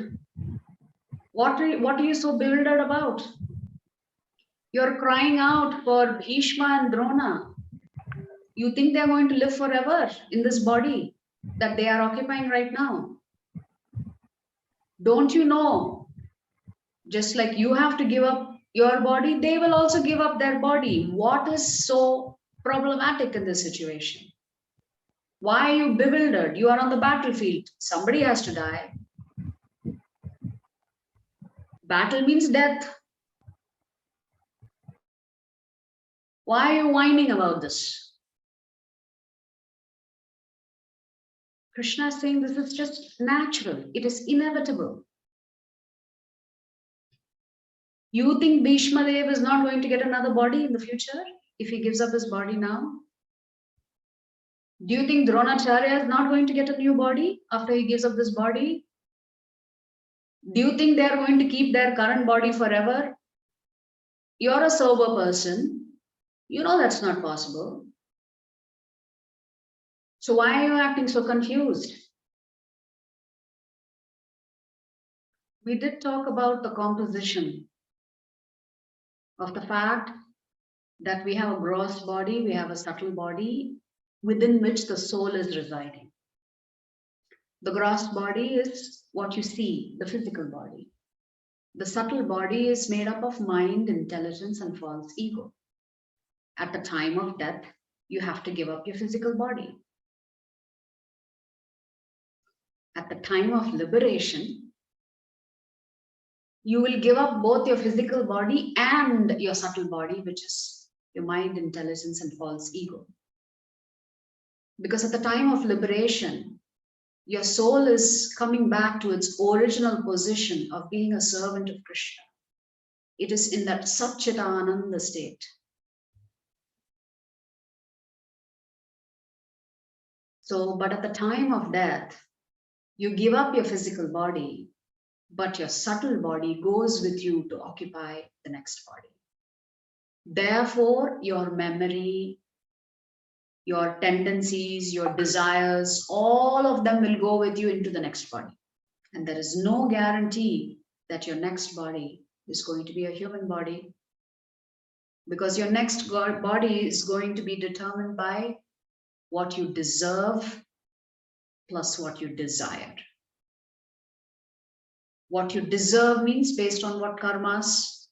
What are you so bewildered about? You're crying out for Bhishma and Drona. You think they're going to live forever in this body that they are occupying right now? Don't you know Just like you have to give up your body, they will also give up their body. What is so problematic in this situation? Why are you bewildered? You are on the battlefield. Somebody has to die. Battle means death. Why are you whining about this? Krishna is saying this is just natural. It is inevitable. You think Bhishma Dev is not going to get another body in the future if he gives up his body now? Do you think Dronacharya is not going to get a new body after he gives up this body? Do you think they are going to keep their current body forever? You're a sober person. You know that's not possible. So why are you acting so confused? We did talk about the composition of the fact that we have a gross body, we have a subtle body within which the soul is residing. The gross body is what you see, the physical body. The subtle body is made up of mind, intelligence, and false ego. At the time of death, you have to give up your physical body. At the time of liberation, you will give up both your physical body and your subtle body, which is your mind, intelligence, and false ego. Because at the time of liberation, your soul is coming back to its original position of being a servant of Krishna. It is in that Satchitananda state. So, but at the time of death, you give up your physical body, but your subtle body goes with you to occupy the next body. Therefore, your memory, your tendencies, your desires, all of them will go with you into the next body. And there is no guarantee that your next body is going to be a human body, because your next body is going to be determined by what you deserve plus what you desire. What you deserve means based on what karmas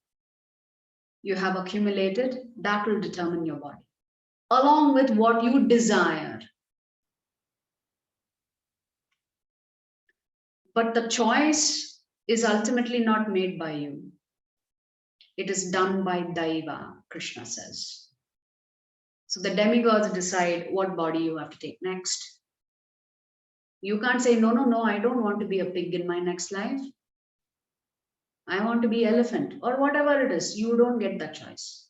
you have accumulated, that will determine your body, along with what you desire. But the choice is ultimately not made by you. It is done by Daiva, Krishna says. So the demigods decide what body you have to take next. You can't say, no, no, no, I don't want to be a pig in my next life. I want to be elephant or whatever it is. You don't get that choice.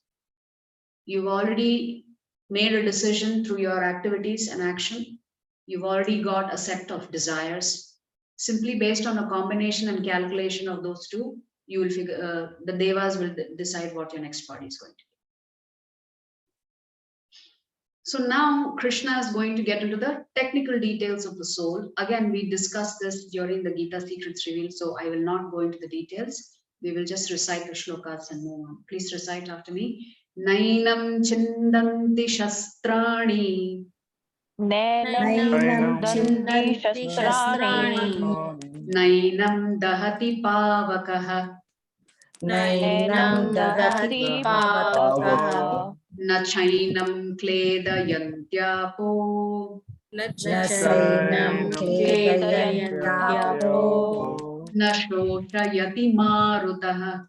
You've already made a decision through your activities and action. You've already got a set of desires. Simply based on a combination and calculation of those two, you will figure, the devas will decide what your next body is going to be. So now Krishna is going to get into the technical details of the soul. Again, we discussed this during the Gita Secrets Reveal, so I will not go into the details. We will just recite the shlokas and move on. Please recite after me. Nainam chindanti shastrani. Nainam chindanti shastrani. Nainam dahati pavakaha. Nainam dahati pavakaha. Na chainam kledayantyapo. Nasainam kledayantapo. Na shoshayati marutaha.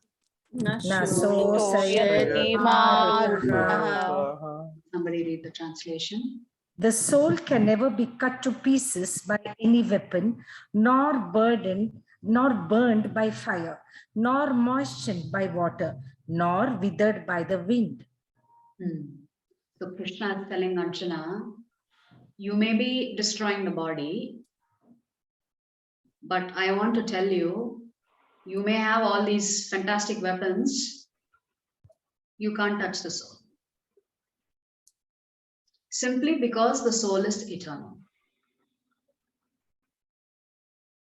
Nasosayati marutaha. Somebody read the translation. The soul can never be cut to pieces by any weapon, nor burned by fire, nor moistened by water, nor withered by the wind. So Krishna is telling Arjuna, you may be destroying the body, but I want to tell you, you may have all these fantastic weapons, you can't touch the soul. Simply because the soul is eternal.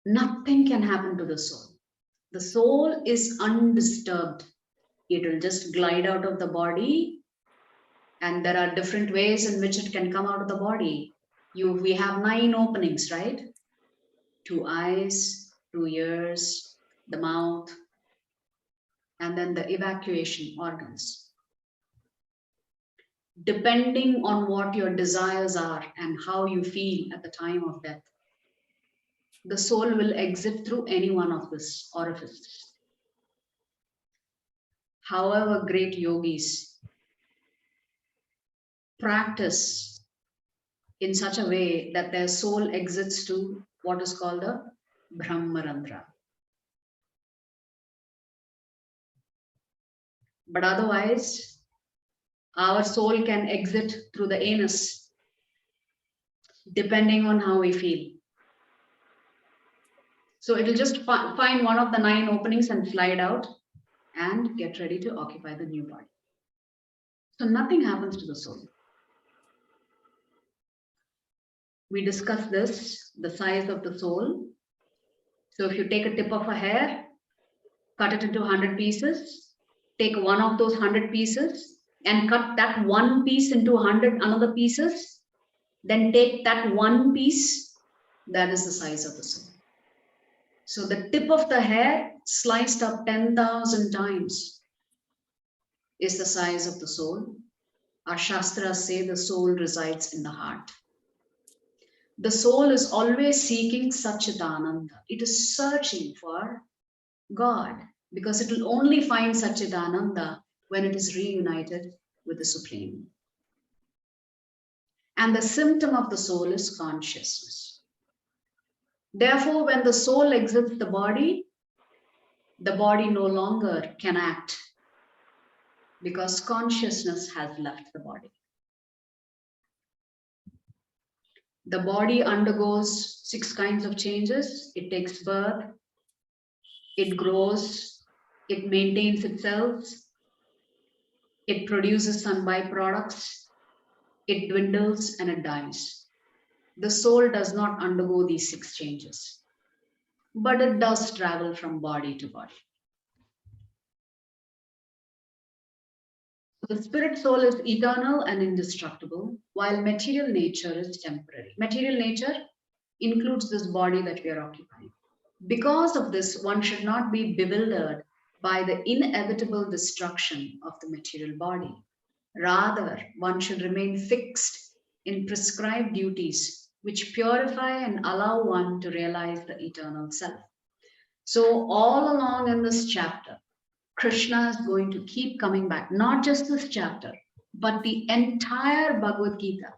Nothing can happen to the soul. The soul is undisturbed. It will just glide out of the body, and there are different ways in which it can come out of the body. We have 9 openings, right? 2 eyes, 2 ears, the mouth, and then the evacuation organs. Depending on what your desires are and how you feel at the time of death, the soul will exit through any one of these orifices. However, great yogis practice in such a way that their soul exits to what is called a Brahmarandra. But otherwise, our soul can exit through the anus, depending on how we feel. So it will just find one of the 9 openings and slide out and get ready to occupy the new body. So nothing happens to the soul. We discussed this, the size of the soul. So if you take a tip of a hair, cut it into 100 pieces, take one of those 100 pieces and cut that one piece into 100 another pieces, then take that one piece, that is the size of the soul. So the tip of the hair sliced up 10,000 times is the size of the soul. Our Shastras say the soul resides in the heart. The soul is always seeking Satchidananda. It is searching for God because it will only find Satchidananda when it is reunited with the Supreme. And the symptom of the soul is consciousness. Therefore, when the soul exits the body no longer can act because consciousness has left the body. The body undergoes 6 kinds of changes. It takes birth, it grows, it maintains itself, it produces some byproducts, it dwindles and it dies. The soul does not undergo these 6 changes, but it does travel from body to body. The spirit soul is eternal and indestructible, while material nature is temporary. Material nature includes this body that we are occupying. Because of this, one should not be bewildered by the inevitable destruction of the material body. Rather, one should remain fixed in prescribed duties which purify and allow one to realize the eternal self. So all along in this chapter, Krishna is going to keep coming back, not just this chapter, but the entire Bhagavad Gita.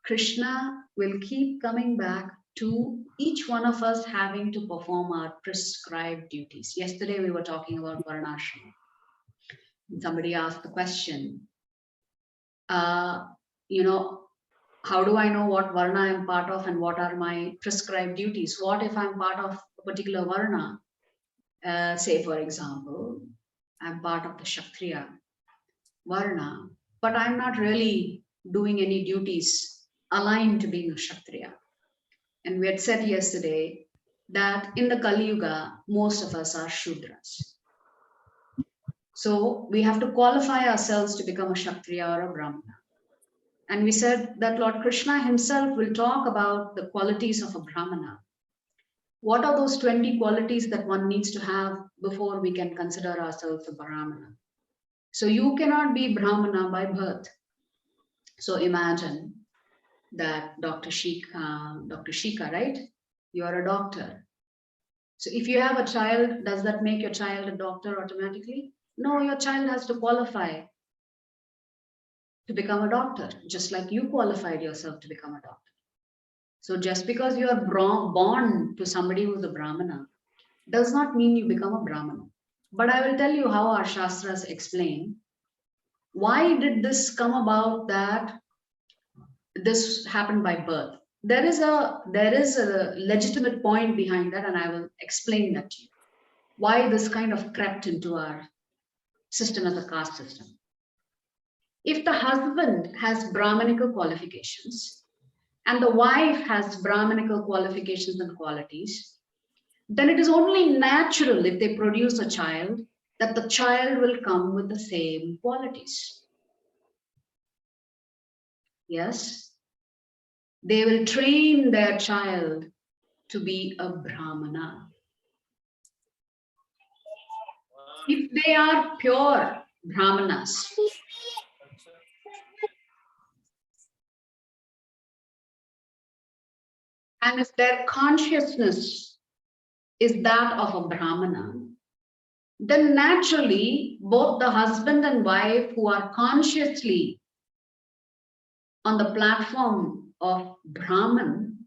Krishna will keep coming back to each one of us having to perform our prescribed duties. Yesterday we were talking about Varnashrama. Somebody asked the question, how do I know what Varna I'm part of and what are my prescribed duties? What if I'm part of a particular Varna? Say, for example, I'm part of the Kshatriya Varna, but I'm not really doing any duties aligned to being a Kshatriya. And we had said yesterday that in the Kali Yuga, most of us are Shudras. So we have to qualify ourselves to become a Kshatriya or a Brahmana. And we said that Lord Krishna himself will talk about the qualities of a Brahmana. What are those 20 qualities that one needs to have before we can consider ourselves a Brahmana? So you cannot be Brahmana by birth. So imagine that Dr. Shika, right? You are a doctor. So if you have a child, does that make your child a doctor automatically? No, your child has to qualify to become a doctor, just like you qualified yourself to become a doctor. So just because you are born to somebody who's a Brahmana does not mean you become a Brahmana. But I will tell you how our Shastras explain why did this come about, that this happened by birth. There is a legitimate point behind that, and I will explain that to you. Why this kind of crept into our system as a caste system. If the husband has Brahmanical qualifications and the wife has Brahmanical qualifications and qualities, then it is only natural if they produce a child that the child will come with the same qualities. Yes, they will train their child to be a Brahmana. if they are pure Brahmanas, and if their consciousness is that of a Brahmana, then naturally both the husband and wife who are consciously on the platform of Brahman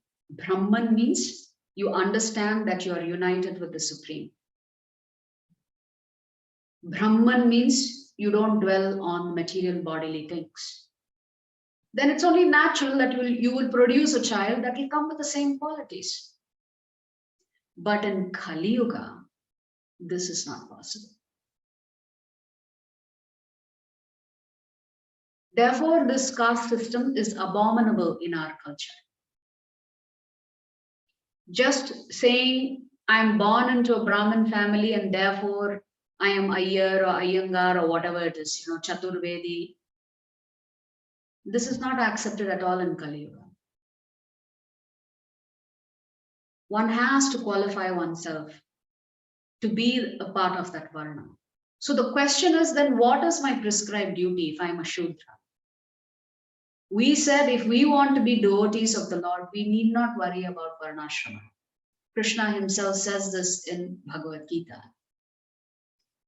means you understand that you are united with the Supreme. Brahman means you don't dwell on material bodily things. Then it's only natural that you will produce a child that will come with the same qualities. But in Kali Yuga, this is not possible. Therefore, this caste system is abominable in our culture. Just saying, I'm born into a Brahmin family and therefore I am Iyer or Iyengar or whatever it is, Chaturvedi. This is not accepted at all in Kali Yuga. One has to qualify oneself to be a part of that Varna. So the question is then, what is my prescribed duty if I'm a Shudra? We said if we want to be devotees of the Lord, we need not worry about Varnashrama. Krishna himself says this in Bhagavad Gita.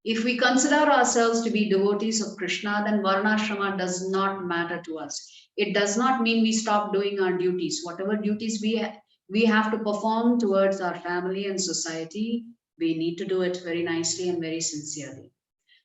If we consider ourselves to be devotees of Krishna, then Varnashrama does not matter to us. It does not mean we stop doing our duties. Whatever duties we have to perform towards our family and society, we need to do it very nicely and very sincerely.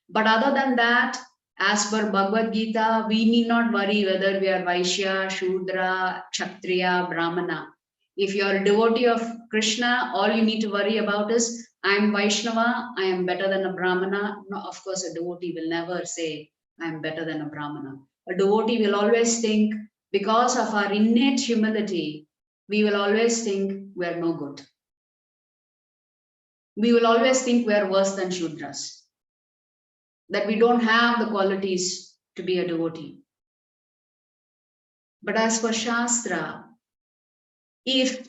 But other than that, as per Bhagavad Gita, we need not worry whether we are Vaishya, Shudra, Kshatriya, Brahmana. If you are a devotee of Krishna, all you need to worry about is, I am Vaishnava, I am better than a Brahmana. No, of course, a devotee will never say, I am better than a Brahmana. A devotee will always think, because of our innate humility, we will always think we are no good. We will always think we are worse than Shudras, that we don't have the qualities to be a devotee. But as for Shastra, if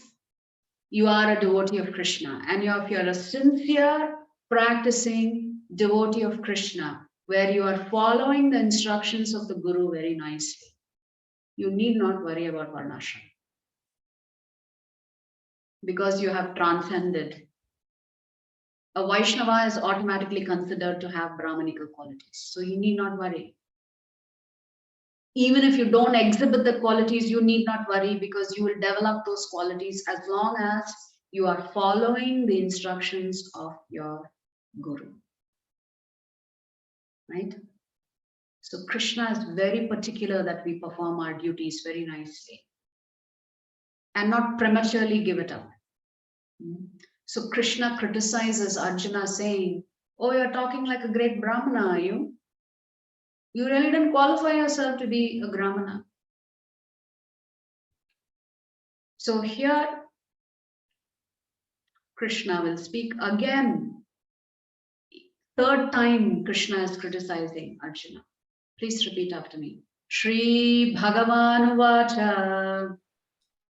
you are a devotee of Krishna and if you're a sincere practicing devotee of Krishna, where you are following the instructions of the Guru very nicely, you need not worry about Varnashram, because you have transcended. A Vaishnava is automatically considered to have Brahmanical qualities, so you need not worry. Even if you don't exhibit the qualities, you need not worry, because you will develop those qualities as long as you are following the instructions of your Guru. Right? So Krishna is very particular that we perform our duties very nicely and not prematurely give it up. So Krishna criticizes Arjuna saying, oh, you're talking like a great Brahmana, are you? You really didn't qualify yourself to be a Brahmana. So here, Krishna will speak again. Third time Krishna is criticizing Arjuna. Please repeat after me. Shri Bhagavan Vacha.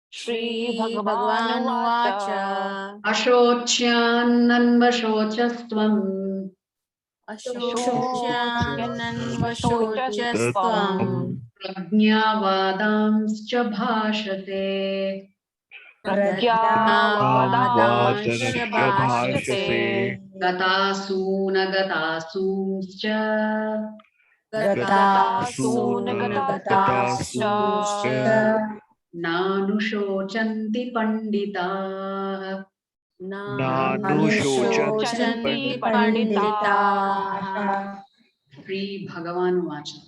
Shri Bhagavan Vacha. Ashocyan Vashochastvam. Ashocyanan Vashochastvam. Prajnavadamscha bhashate. Prajnavadanscha bhashate. Gatasuna Gatasuna Nanushocanti pandita. Nanushocanti pandita. Sri Bhagavan Vacha.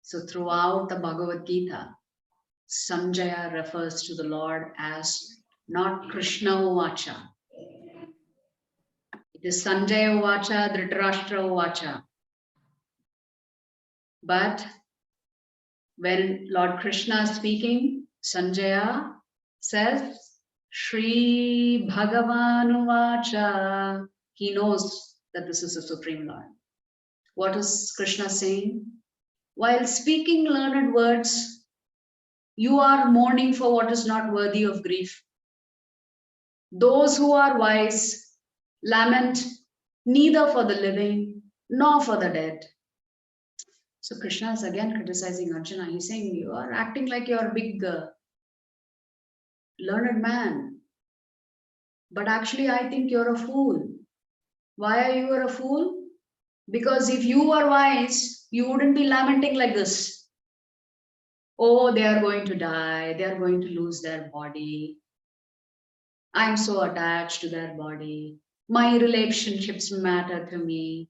So throughout the Bhagavad Gita, Sanjaya refers to the Lord as not Krishna Vacha. It is Sanjaya Vacha, Dhritarashtra Vacha. But when Lord Krishna is speaking, Sanjaya says, Shri Bhagavan Vacha. He knows that this is the Supreme Lord. What is Krishna saying? While speaking learned words, you are mourning for what is not worthy of grief. Those who are wise lament neither for the living nor for the dead. So Krishna is again criticizing Arjuna. He's saying, you are acting like you're a big learned man. But actually, I think you're a fool. Why are you a fool? Because if you were wise, you wouldn't be lamenting like this. Oh, they are going to die. They are going to lose their body. I'm so attached to their body. My relationships matter to me.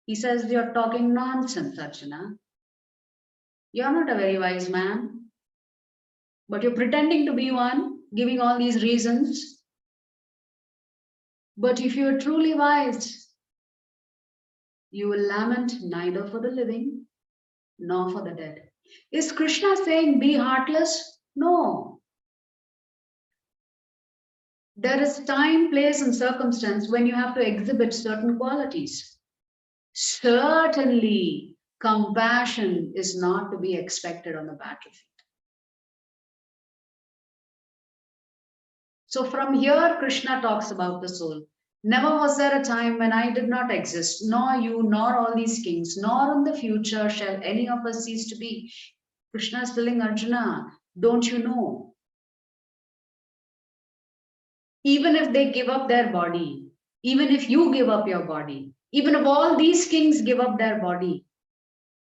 He says, you're talking nonsense, Arjuna. You're not a very wise man, but you're pretending to be one, giving all these reasons. But if you're truly wise, you will lament neither for the living nor for the dead. Is Krishna saying be heartless? No. There is time, place, and circumstance when you have to exhibit certain qualities. Certainly, compassion is not to be expected on the battlefield. So from here, Krishna talks about the soul. Never was there a time when I did not exist, nor you, nor all these kings, nor in the future shall any of us cease to be. Krishna is telling Arjuna, don't you know? Even if they give up their body, even if you give up your body, even if all these kings give up their body,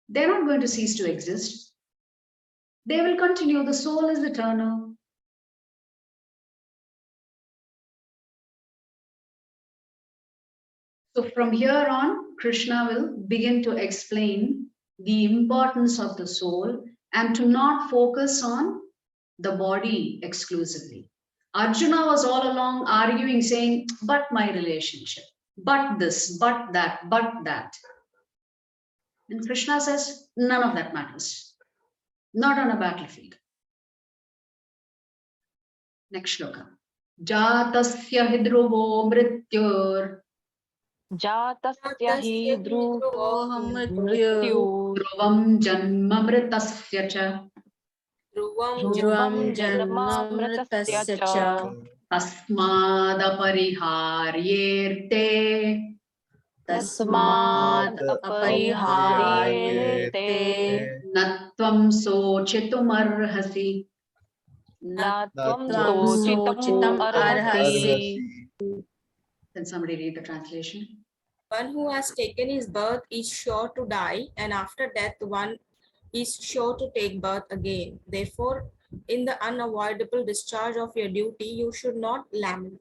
they're not going to cease to exist. They will continue. The soul is eternal. So from here on, Krishna will begin to explain the importance of the soul and to not focus on the body exclusively. Arjuna was all along arguing, saying, but my relationship, but this, but that, but that. And Krishna says, none of that matters. Not on a battlefield. Next shloka. Jatasya hidruvo mrityur Jatasya hi Dhruvoham mrityu dhruvam janmamritasya cha dhruvam janmamritasya cha tasmadapariharyerte tasmad apariharyete natvam sochitumarhasi. na tvam Tvam sochitam arhasi. Can somebody read the translation? One who has taken his birth is sure to die, and after death, one is sure to take birth again. Therefore, in the unavoidable discharge of your duty, you should not lament.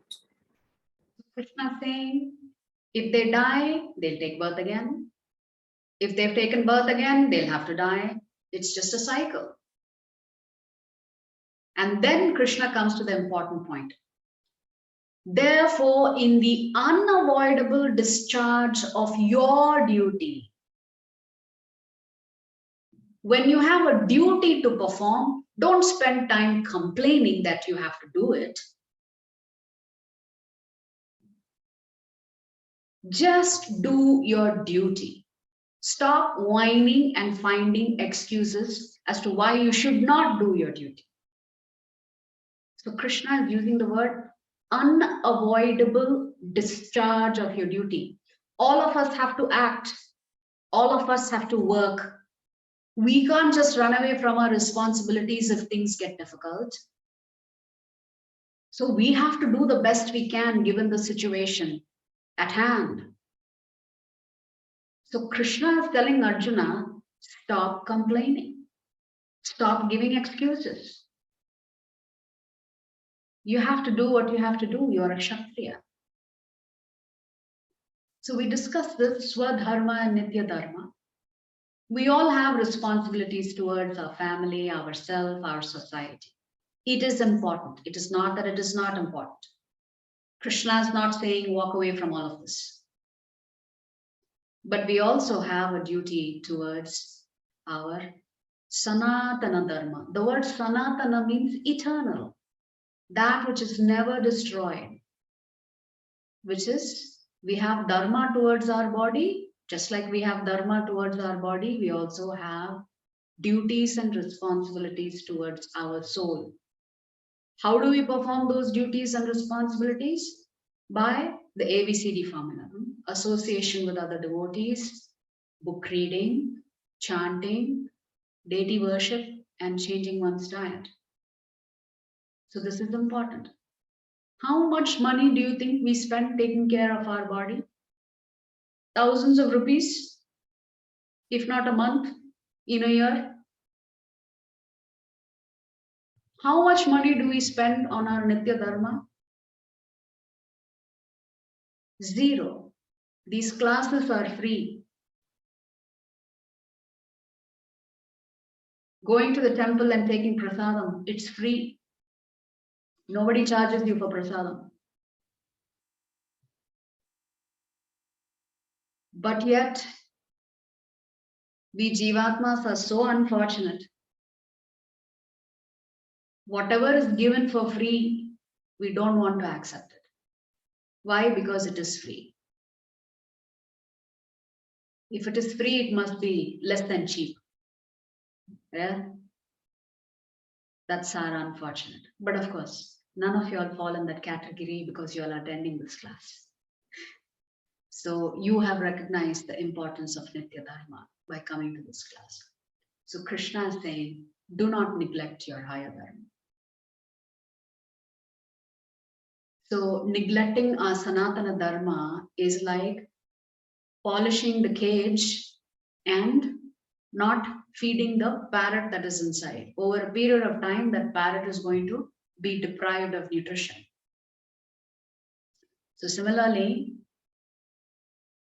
Krishna saying, if they die, they'll take birth again. If they've taken birth again, they'll have to die. It's just a cycle. And then Krishna comes to the important point. Therefore, in the unavoidable discharge of your duty, when you have a duty to perform, don't spend time complaining that you have to do it. Just do your duty. Stop whining and finding excuses as to why you should not do your duty. So Krishna is using the word unavoidable discharge of your duty. All of us have to act. All of us have to work. We can't just run away from our responsibilities if things get difficult. So we have to do the best we can given the situation at hand. So Krishna is telling Arjuna, stop complaining. Stop giving excuses. You have to do what you have to do. You're a Kshatriya. So we discussed this Swadharma and Nitya Dharma. We all have responsibilities towards our family, ourselves, our society. It is important. It is not that it is not important. Krishna is not saying walk away from all of this. But we also have a duty towards our Sanatana Dharma. The word Sanatana means eternal. That which is never destroyed. Which is, we have Dharma towards our body. Just like we have Dharma towards our body, we also have duties and responsibilities towards our soul. How do we perform those duties and responsibilities? By the ABCD formula. association with other devotees, book reading, chanting, deity worship, and changing one's diet. So this is important. How much money do you think we spend taking care of our body? Thousands of rupees, if not a month, in a year. How much money do we spend on our Nitya Dharma? Zero. These classes are free. Going to the temple and taking prasadam, it's free. Nobody charges you for prasadam. But yet, we Jivatmas are so unfortunate. Whatever is given for free, we don't want to accept it. Why? Because it is free. If it is free, it must be less than cheap. Yeah? That's our unfortunate. But of course, none of you all fall in that category because you all are attending this class. So you have recognized the importance of Nitya Dharma by coming to this class. So Krishna is saying, do not neglect your higher Dharma. So neglecting our Sanatana Dharma is like polishing the cage and not feeding the parrot that is inside. Over a period of time, that parrot is going to be deprived of nutrition. So similarly,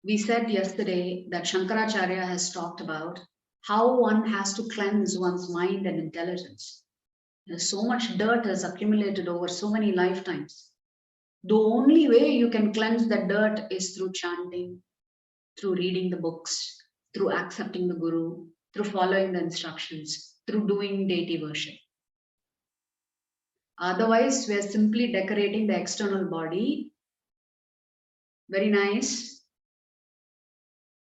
we said yesterday that Shankaracharya has talked about how one has to cleanse one's mind and intelligence. There's so much dirt has accumulated over so many lifetimes. The only way you can cleanse that dirt is through chanting, through reading the books, through accepting the Guru, through following the instructions, through doing deity worship. Otherwise, we are simply decorating the external body. Very nice.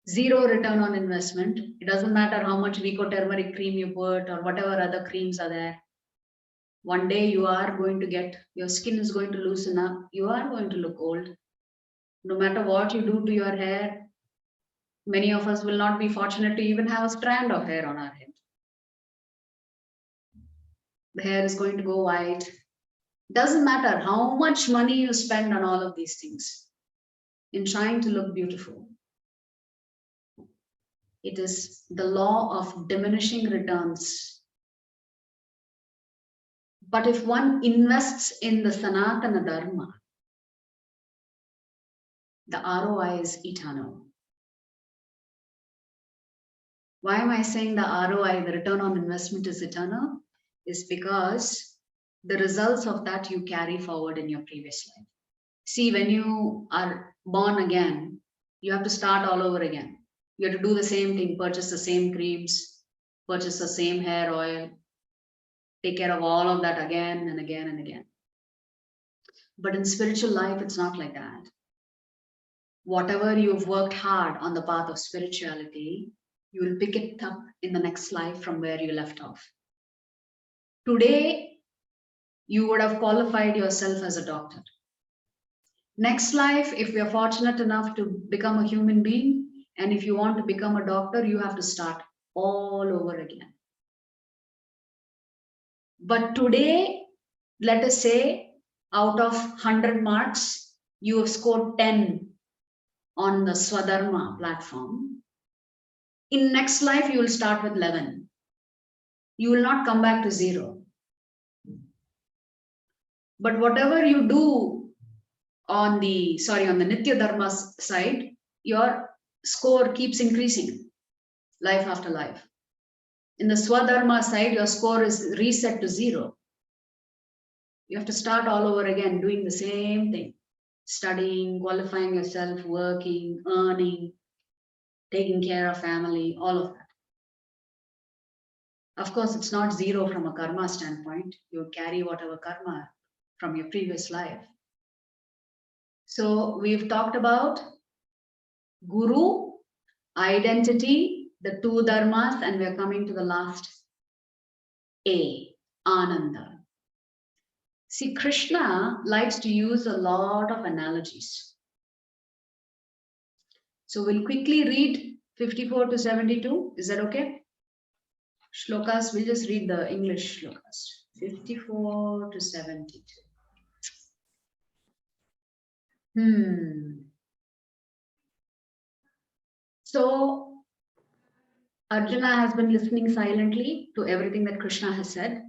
Zero return on investment. It doesn't matter how much Rico turmeric cream you put or whatever other creams are there. One day you are going to get, your skin is going to loosen up. You are going to look old. No matter what you do to your hair, many of us will not be fortunate to even have a strand of hair on our head. The hair is going to go white. Doesn't matter how much money you spend on all of these things in trying to look beautiful. It is the law of diminishing returns. But if one invests in the Sanatana Dharma, the ROI is eternal. Why am I saying the ROI, the return on investment, is eternal? Is because the results of that you carry forward in your previous life. See, when you are born again, you have to start all over again. You have to do the same thing, purchase the same creams, purchase the same hair oil, take care of all of that again and again and again. But in spiritual life, it's not like that. Whatever you've worked hard on the path of spirituality, you will pick it up in the next life from where you left off. Today, you would have qualified yourself as a doctor. Next life, if we are fortunate enough to become a human being, and if you want to become a doctor, you have to start all over again. But today, let us say, out of 100 marks, you have scored 10 on the Swadharma platform. In next life, you will start with 11. You will not come back to 0. But whatever you do on the Nitya Dharma side, your score keeps increasing life after life. In the Swadharma side, your score is reset to 0. You have to start all over again, doing the same thing. Studying, qualifying yourself, working, earning, taking care of family, all of that. Of course, it's not 0 from a karma standpoint. You carry whatever karma from your previous life. So we've talked about Guru, identity, the 2 dharmas, and we're coming to the last A, Ananda. See, Krishna likes to use a lot of analogies. So we'll quickly read 54 to 72. Is that okay? Shlokas, we'll just read the English shlokas. 54 to 72. So Arjuna has been listening silently to everything that Krishna has said.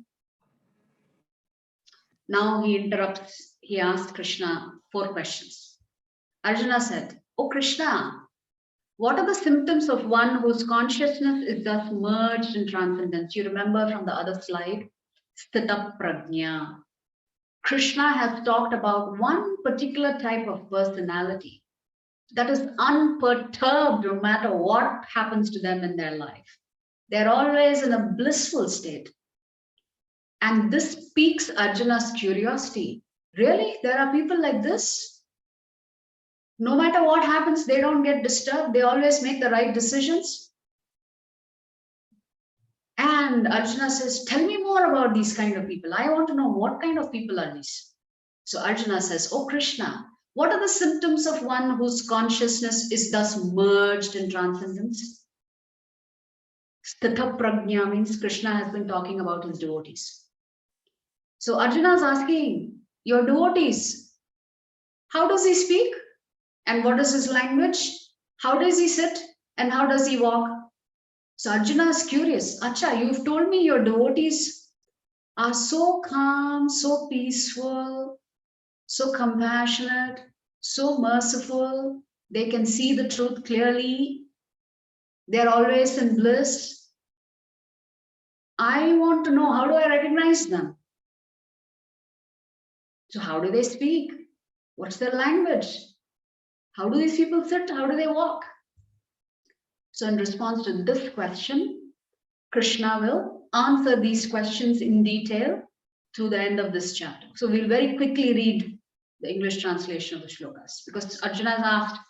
Now he interrupts. He asks Krishna 4 questions. Arjuna said, "O Krishna, what are the symptoms of one whose consciousness is thus merged in transcendence?" You remember from the other slide, Sthita Prajna. Krishna has talked about one particular type of personality that is unperturbed no matter what happens to them in their life. They're always in a blissful state. And this piques Arjuna's curiosity. Really? There are people like this? No matter what happens, they don't get disturbed. They always make the right decisions. And Arjuna says, "Tell me more about these kind of people. I want to know what kind of people are these." So Arjuna says, "Oh Krishna, what are the symptoms of one whose consciousness is thus merged in transcendence?" Sthita Prajna means Krishna has been talking about his devotees. So Arjuna is asking, your devotees, how does he speak? And what is his language? How does he sit? And how does he walk? So Arjuna is curious. Acha, you've told me your devotees are so calm, so peaceful, so compassionate, so merciful. They can see the truth clearly. They're always in bliss. I want to know, how do I recognize them? So how do they speak? What's their language? How do these people sit? How do they walk? So in response to this question, Krishna will answer these questions in detail to the end of this chapter. So we'll very quickly read the English translation of the shlokas, because Arjuna has asked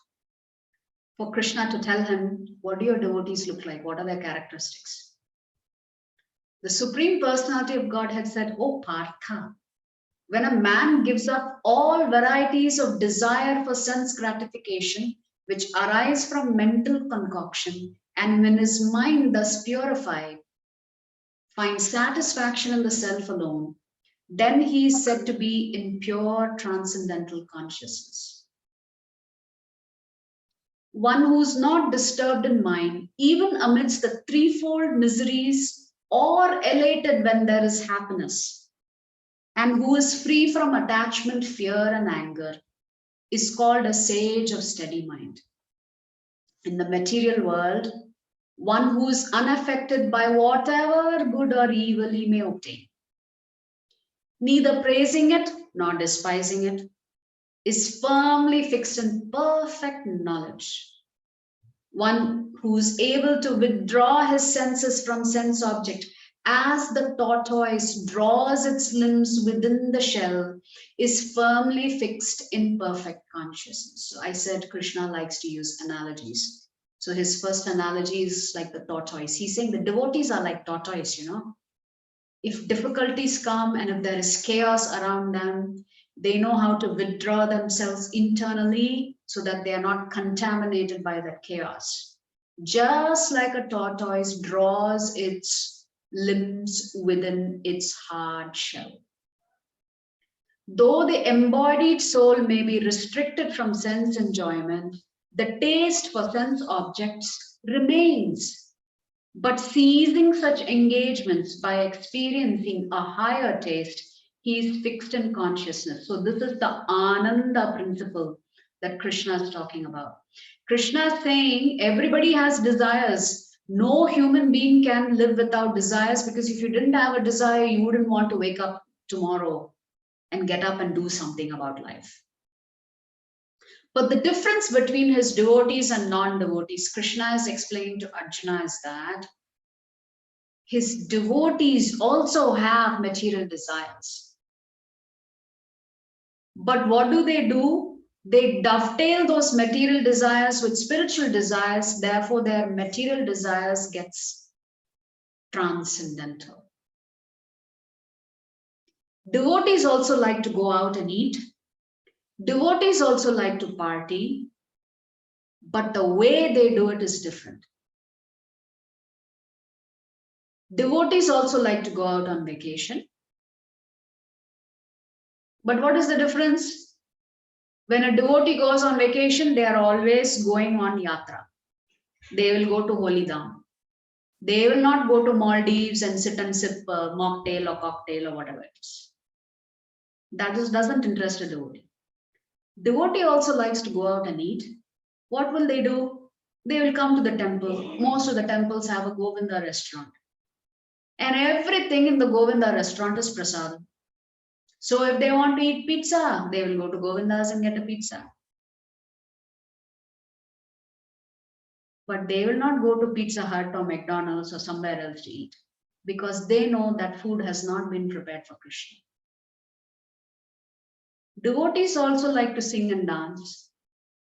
for Krishna to tell him, what do your devotees look like? What are their characteristics? The Supreme Personality of Godhead said, "O Partha, when a man gives up all varieties of desire for sense gratification, which arise from mental concoction, and when his mind thus purified, finds satisfaction in the self alone, then he is said to be in pure transcendental consciousness. One who is not disturbed in mind, even amidst the threefold miseries, or elated when there is happiness, and who is free from attachment, fear, and anger, is called a sage of steady mind. In the material world, one who is unaffected by whatever good or evil he may obtain, neither praising it nor despising it, is firmly fixed in perfect knowledge. One who is able to withdraw his senses from sense object, as the tortoise draws its limbs within the shell, is firmly fixed in perfect consciousness." So I said Krishna likes to use analogies. So his first analogy is like the tortoise. He's saying the devotees are like tortoise, you know. If difficulties come and if there is chaos around them, they know how to withdraw themselves internally so that they are not contaminated by that chaos. Just like a tortoise draws its limbs within its hard shell. Though the embodied soul may be restricted from sense enjoyment, the taste for sense objects remains. But ceasing such engagements by experiencing a higher taste, he is fixed in consciousness. So this is the Ananda principle that Krishna is talking about. Krishna is saying everybody has desires. No human being can live without desires, because if you didn't have a desire, you wouldn't want to wake up tomorrow and get up and do something about life. But the difference between his devotees and non-devotees, Krishna has explained to Arjuna, is that his devotees also have material desires. But what do? They dovetail those material desires with spiritual desires, therefore their material desires gets transcendental. Devotees also like to go out and eat. Devotees also like to party. but the way they do it is different. Devotees also like to go out on vacation. But what is the difference? When a devotee goes on vacation, they are always going on yatra. They will go to Holy Dham. They will not go to Maldives and sit and sip mocktail or cocktail or whatever it is. That doesn't interest a devotee. Devotee also likes to go out and eat. What will they do? They will come to the temple. Most of the temples have a Govinda restaurant. And everything in the Govinda restaurant is prasadam. So if they want to eat pizza, they will go to Govinda's and get a pizza. But they will not go to Pizza Hut or McDonald's or somewhere else to eat, because they know that food has not been prepared for Krishna. Devotees also like to sing and dance.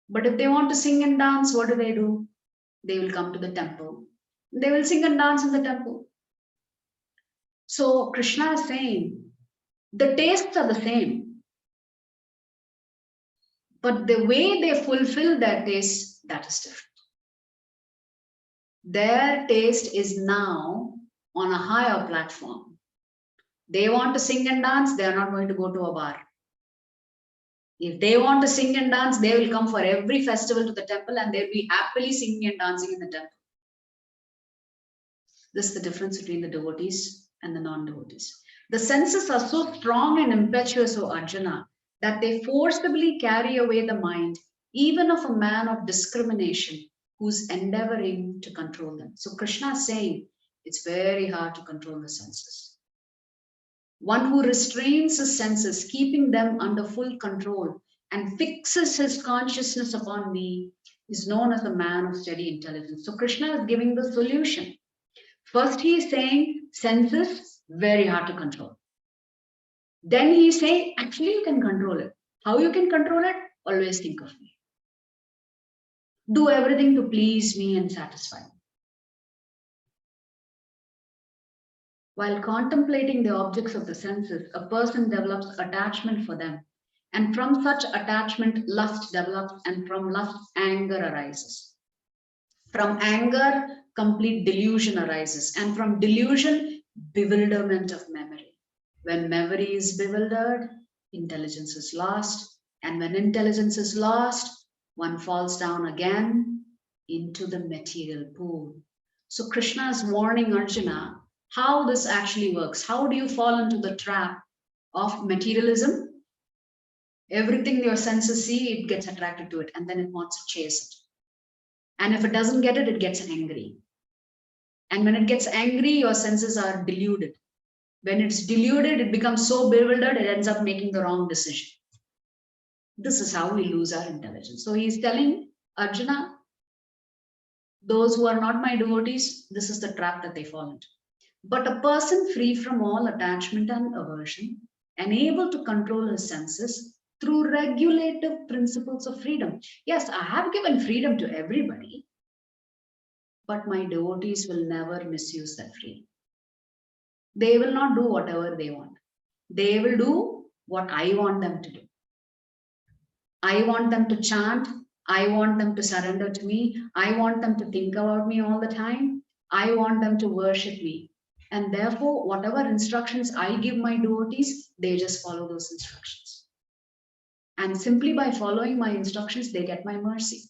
But if they want to sing and dance, what do? They will come to the temple. They will sing and dance in the temple. So Krishna is saying, the tastes are the same. But the way they fulfill their taste, that is different. Their taste is now on a higher platform. They want to sing and dance, they are not going to go to a bar. If they want to sing and dance, they will come for every festival to the temple and they'll be happily singing and dancing in the temple. This is the difference between the devotees and the non-devotees. The senses are so strong and impetuous, O Arjuna, that they forcibly carry away the mind, even of a man of discrimination who's endeavoring to control them. So Krishna is saying it's very hard to control the senses. One who restrains his senses, keeping them under full control and fixes his consciousness upon me, is known as a man of steady intelligence. So Krishna is giving the solution. First he is saying senses, very hard to control. Then he is saying, actually you can control it. How you can control it? Always think of me. Do everything to please me and satisfy me. While contemplating the objects of the senses, a person develops attachment for them. And from such attachment, lust develops, and from lust, anger arises. From anger, complete delusion arises. And from delusion, bewilderment of memory. When memory is bewildered, intelligence is lost. And when intelligence is lost, one falls down again into the material pool. So Krishna is warning Arjuna how this actually works. How do you fall into the trap of materialism? Everything your senses see, it gets attracted to it, and then it wants to chase it. And if it doesn't get it, it gets angry. And when it gets angry, your senses are deluded. When it's deluded, it becomes so bewildered, it ends up making the wrong decision. This is how we lose our intelligence. So he's telling Arjuna, those who are not my devotees, this is the trap that they fall into. But a person free from all attachment and aversion and able to control his senses through regulative principles of freedom. Yes, I have given freedom to everybody, but my devotees will never misuse that freedom. They will not do whatever they want. They will do what I want them to do. I want them to chant. I want them to surrender to me. I want them to think about me all the time. I want them to worship me. And therefore, whatever instructions I give my devotees, they just follow those instructions. And simply by following my instructions, they get my mercy.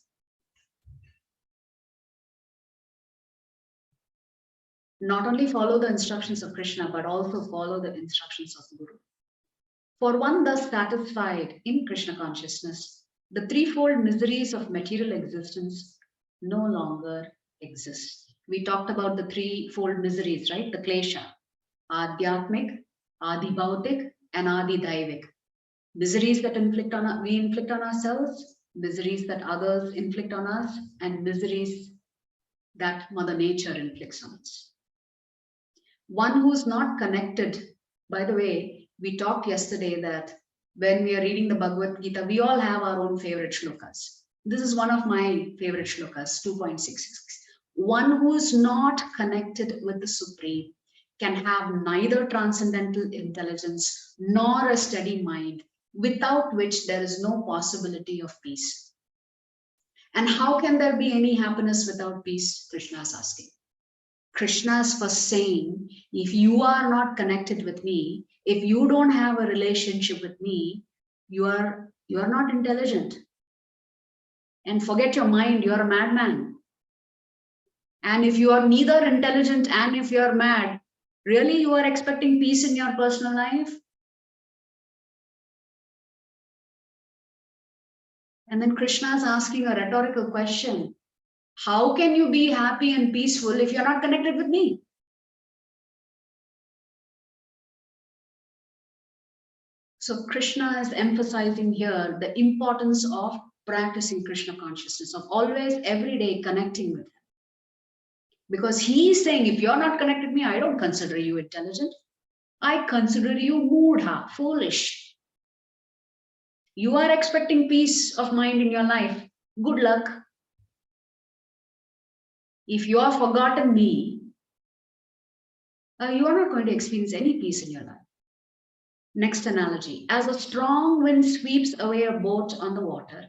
Not only follow the instructions of Krishna, but also follow the instructions of the Guru. For one thus satisfied in Krishna consciousness, the threefold miseries of material existence no longer exist. We talked about the threefold miseries, right? The klesha, adhyatmik, adi-bhautik, and adi-daivik. Miseries that we inflict on ourselves, miseries that others inflict on us, and miseries that Mother Nature inflicts on us. One who's not connected, by the way, we talked yesterday that when we are reading the Bhagavad Gita, we all have our own favorite shlokas. This is one of my favorite shlokas, 2.66. One who is not connected with the Supreme can have neither transcendental intelligence nor a steady mind, without which there is no possibility of peace. And how can there be any happiness without peace? Krishna is asking. Krishna is first saying, if you are not connected with me, if you don't have a relationship with me, you are not intelligent. And forget your mind, you are a madman. And if you are neither intelligent and if you are mad, really you are expecting peace in your personal life? And then Krishna is asking a rhetorical question. How can you be happy and peaceful if you're not connected with me? So Krishna is emphasizing here the importance of practicing Krishna consciousness, of always every day connecting with him. Because he is saying, if you're not connected with me, I don't consider you intelligent. I consider you moodha, foolish. You are expecting peace of mind in your life. Good luck. If you have forgotten me, you are not going to experience any peace in your life. Next analogy. As a strong wind sweeps away a boat on the water,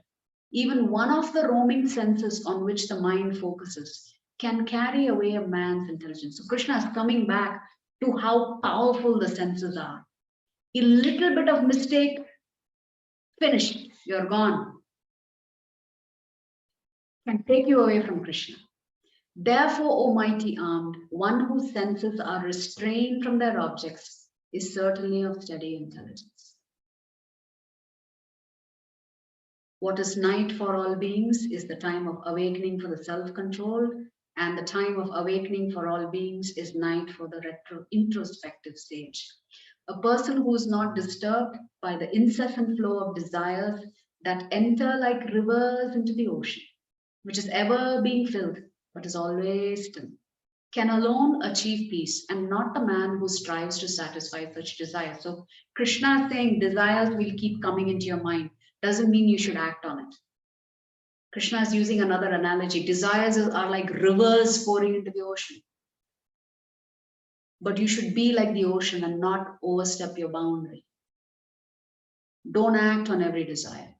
even one of the roaming senses on which the mind focuses can carry away a man's intelligence. So Krishna is coming back to how powerful the senses are. A little bit of mistake, finished, you're gone. Can take you away from Krishna. Therefore, O mighty armed, one whose senses are restrained from their objects is certainly of steady intelligence. What is night for all beings is the time of awakening for the self-control, and the time of awakening for all beings is night for the introspective stage. A person who is not disturbed by the incessant flow of desires that enter like rivers into the ocean, which is ever being filled, but is always still, can alone achieve peace, and not the man who strives to satisfy such desires. So Krishna is saying desires will keep coming into your mind. Doesn't mean you should act on it. Krishna is using another analogy. Desires are like rivers pouring into the ocean. But you should be like the ocean and not overstep your boundary. Don't act on every desire.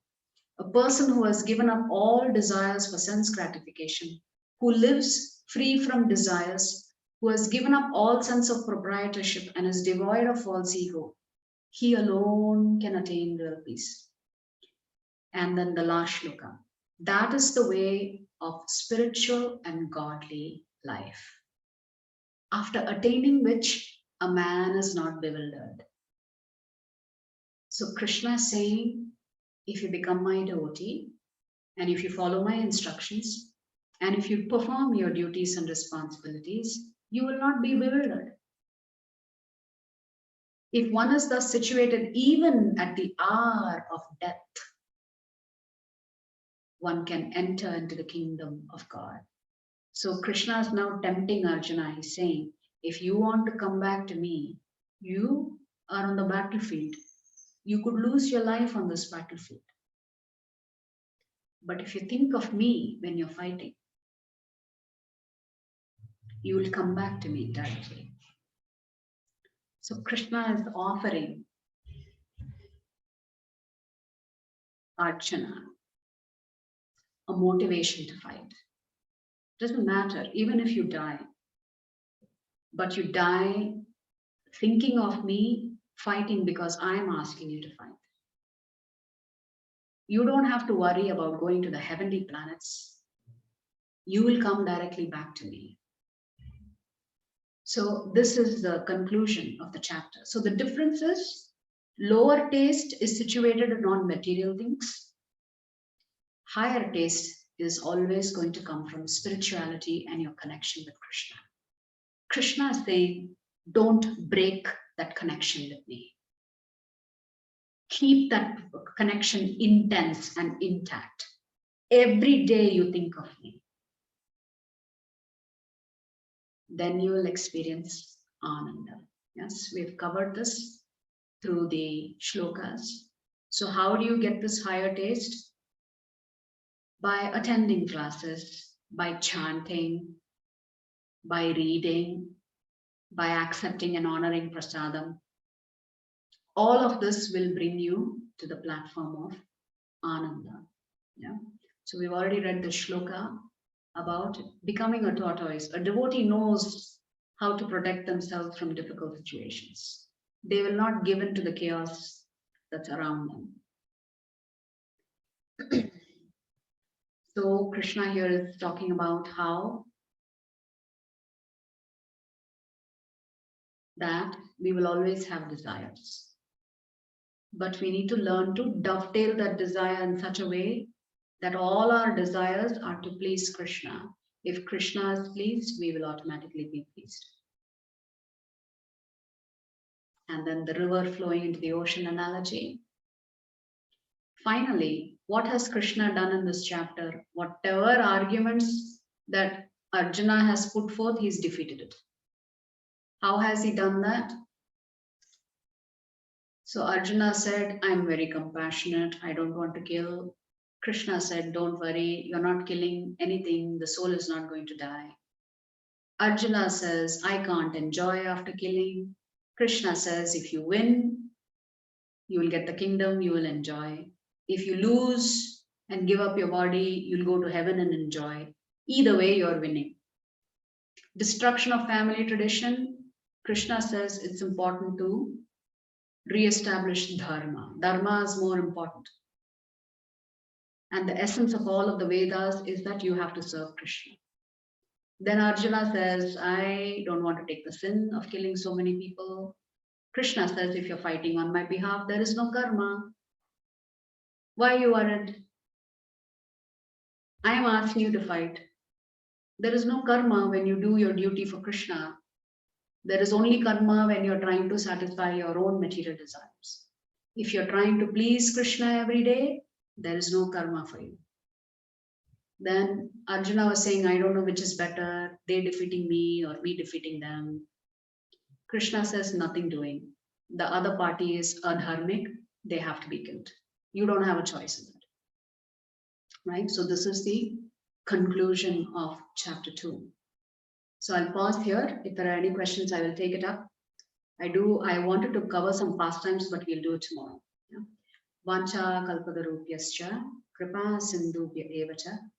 A person who has given up all desires for sense gratification, who lives free from desires, who has given up all sense of proprietorship and is devoid of false ego, he alone can attain real peace. And then the last shloka. That is the way of spiritual and godly life, after attaining which a man is not bewildered. So Krishna is saying, if you become my devotee, and if you follow my instructions, and if you perform your duties and responsibilities, you will not be bewildered. If one is thus situated even at the hour of death, one can enter into the kingdom of God. So Krishna is now tempting Arjuna. He's saying, if you want to come back to me, you are on the battlefield. You could lose your life on this battlefield. But if you think of me when you're fighting, you will come back to me directly. So Krishna is offering Arjuna a motivation to fight. Doesn't matter, even if you die, but you die thinking of me, fighting because I'm asking you to fight. You don't have to worry about going to the heavenly planets. You will come directly back to me. So this is the conclusion of the chapter. So the difference is lower taste is situated on material things. Higher taste is always going to come from spirituality and your connection with Krishna. Krishna is saying, don't break that connection with me. Keep that connection intense and intact. Every day you think of me. Then you will experience Ananda. Yes, we've covered this through the shlokas. So how do you get this higher taste? By attending classes, by chanting, by reading, by accepting and honoring prasadam. All of this will bring you to the platform of Ananda. Yeah. So we've already read the shloka about becoming a tortoise. A devotee knows how to protect themselves from difficult situations. They will not give in to the chaos that's around them. So Krishna here is talking about how that we will always have desires. But we need to learn to dovetail that desire in such a way that all our desires are to please Krishna. If Krishna is pleased, we will automatically be pleased. And then the river flowing into the ocean analogy. Finally, what has Krishna done in this chapter? Whatever arguments that Arjuna has put forth, he's defeated it. How has he done that? So Arjuna said, I'm very compassionate. I don't want to kill. Krishna said, don't worry. You're not killing anything. The soul is not going to die. Arjuna says, I can't enjoy after killing. Krishna says, if you win, you will get the kingdom, you will enjoy. If you lose and give up your body, you'll go to heaven and enjoy. Either way, you're winning. Destruction of family tradition. Krishna says it's important to re-establish dharma. Dharma is more important. And the essence of all of the Vedas is that you have to serve Krishna. Then Arjuna says, I don't want to take the sin of killing so many people. Krishna says, if you're fighting on my behalf, there is no karma. Why you aren't? I am asking you to fight. There is no karma when you do your duty for Krishna. There is only karma when you're trying to satisfy your own material desires. If you're trying to please Krishna every day, there is no karma for you. Then Arjuna was saying, I don't know which is better, they defeating me or me defeating them. Krishna says nothing doing. The other party is adharmic, they have to be killed. You don't have a choice in that. Right? So this is the conclusion of chapter 2. So I'll pause here. If there are any questions, I will take it up. I wanted to cover some pastimes, but we'll do it tomorrow. Yeah. Vancha kalpadarupyascha kripa sindhubhya evacha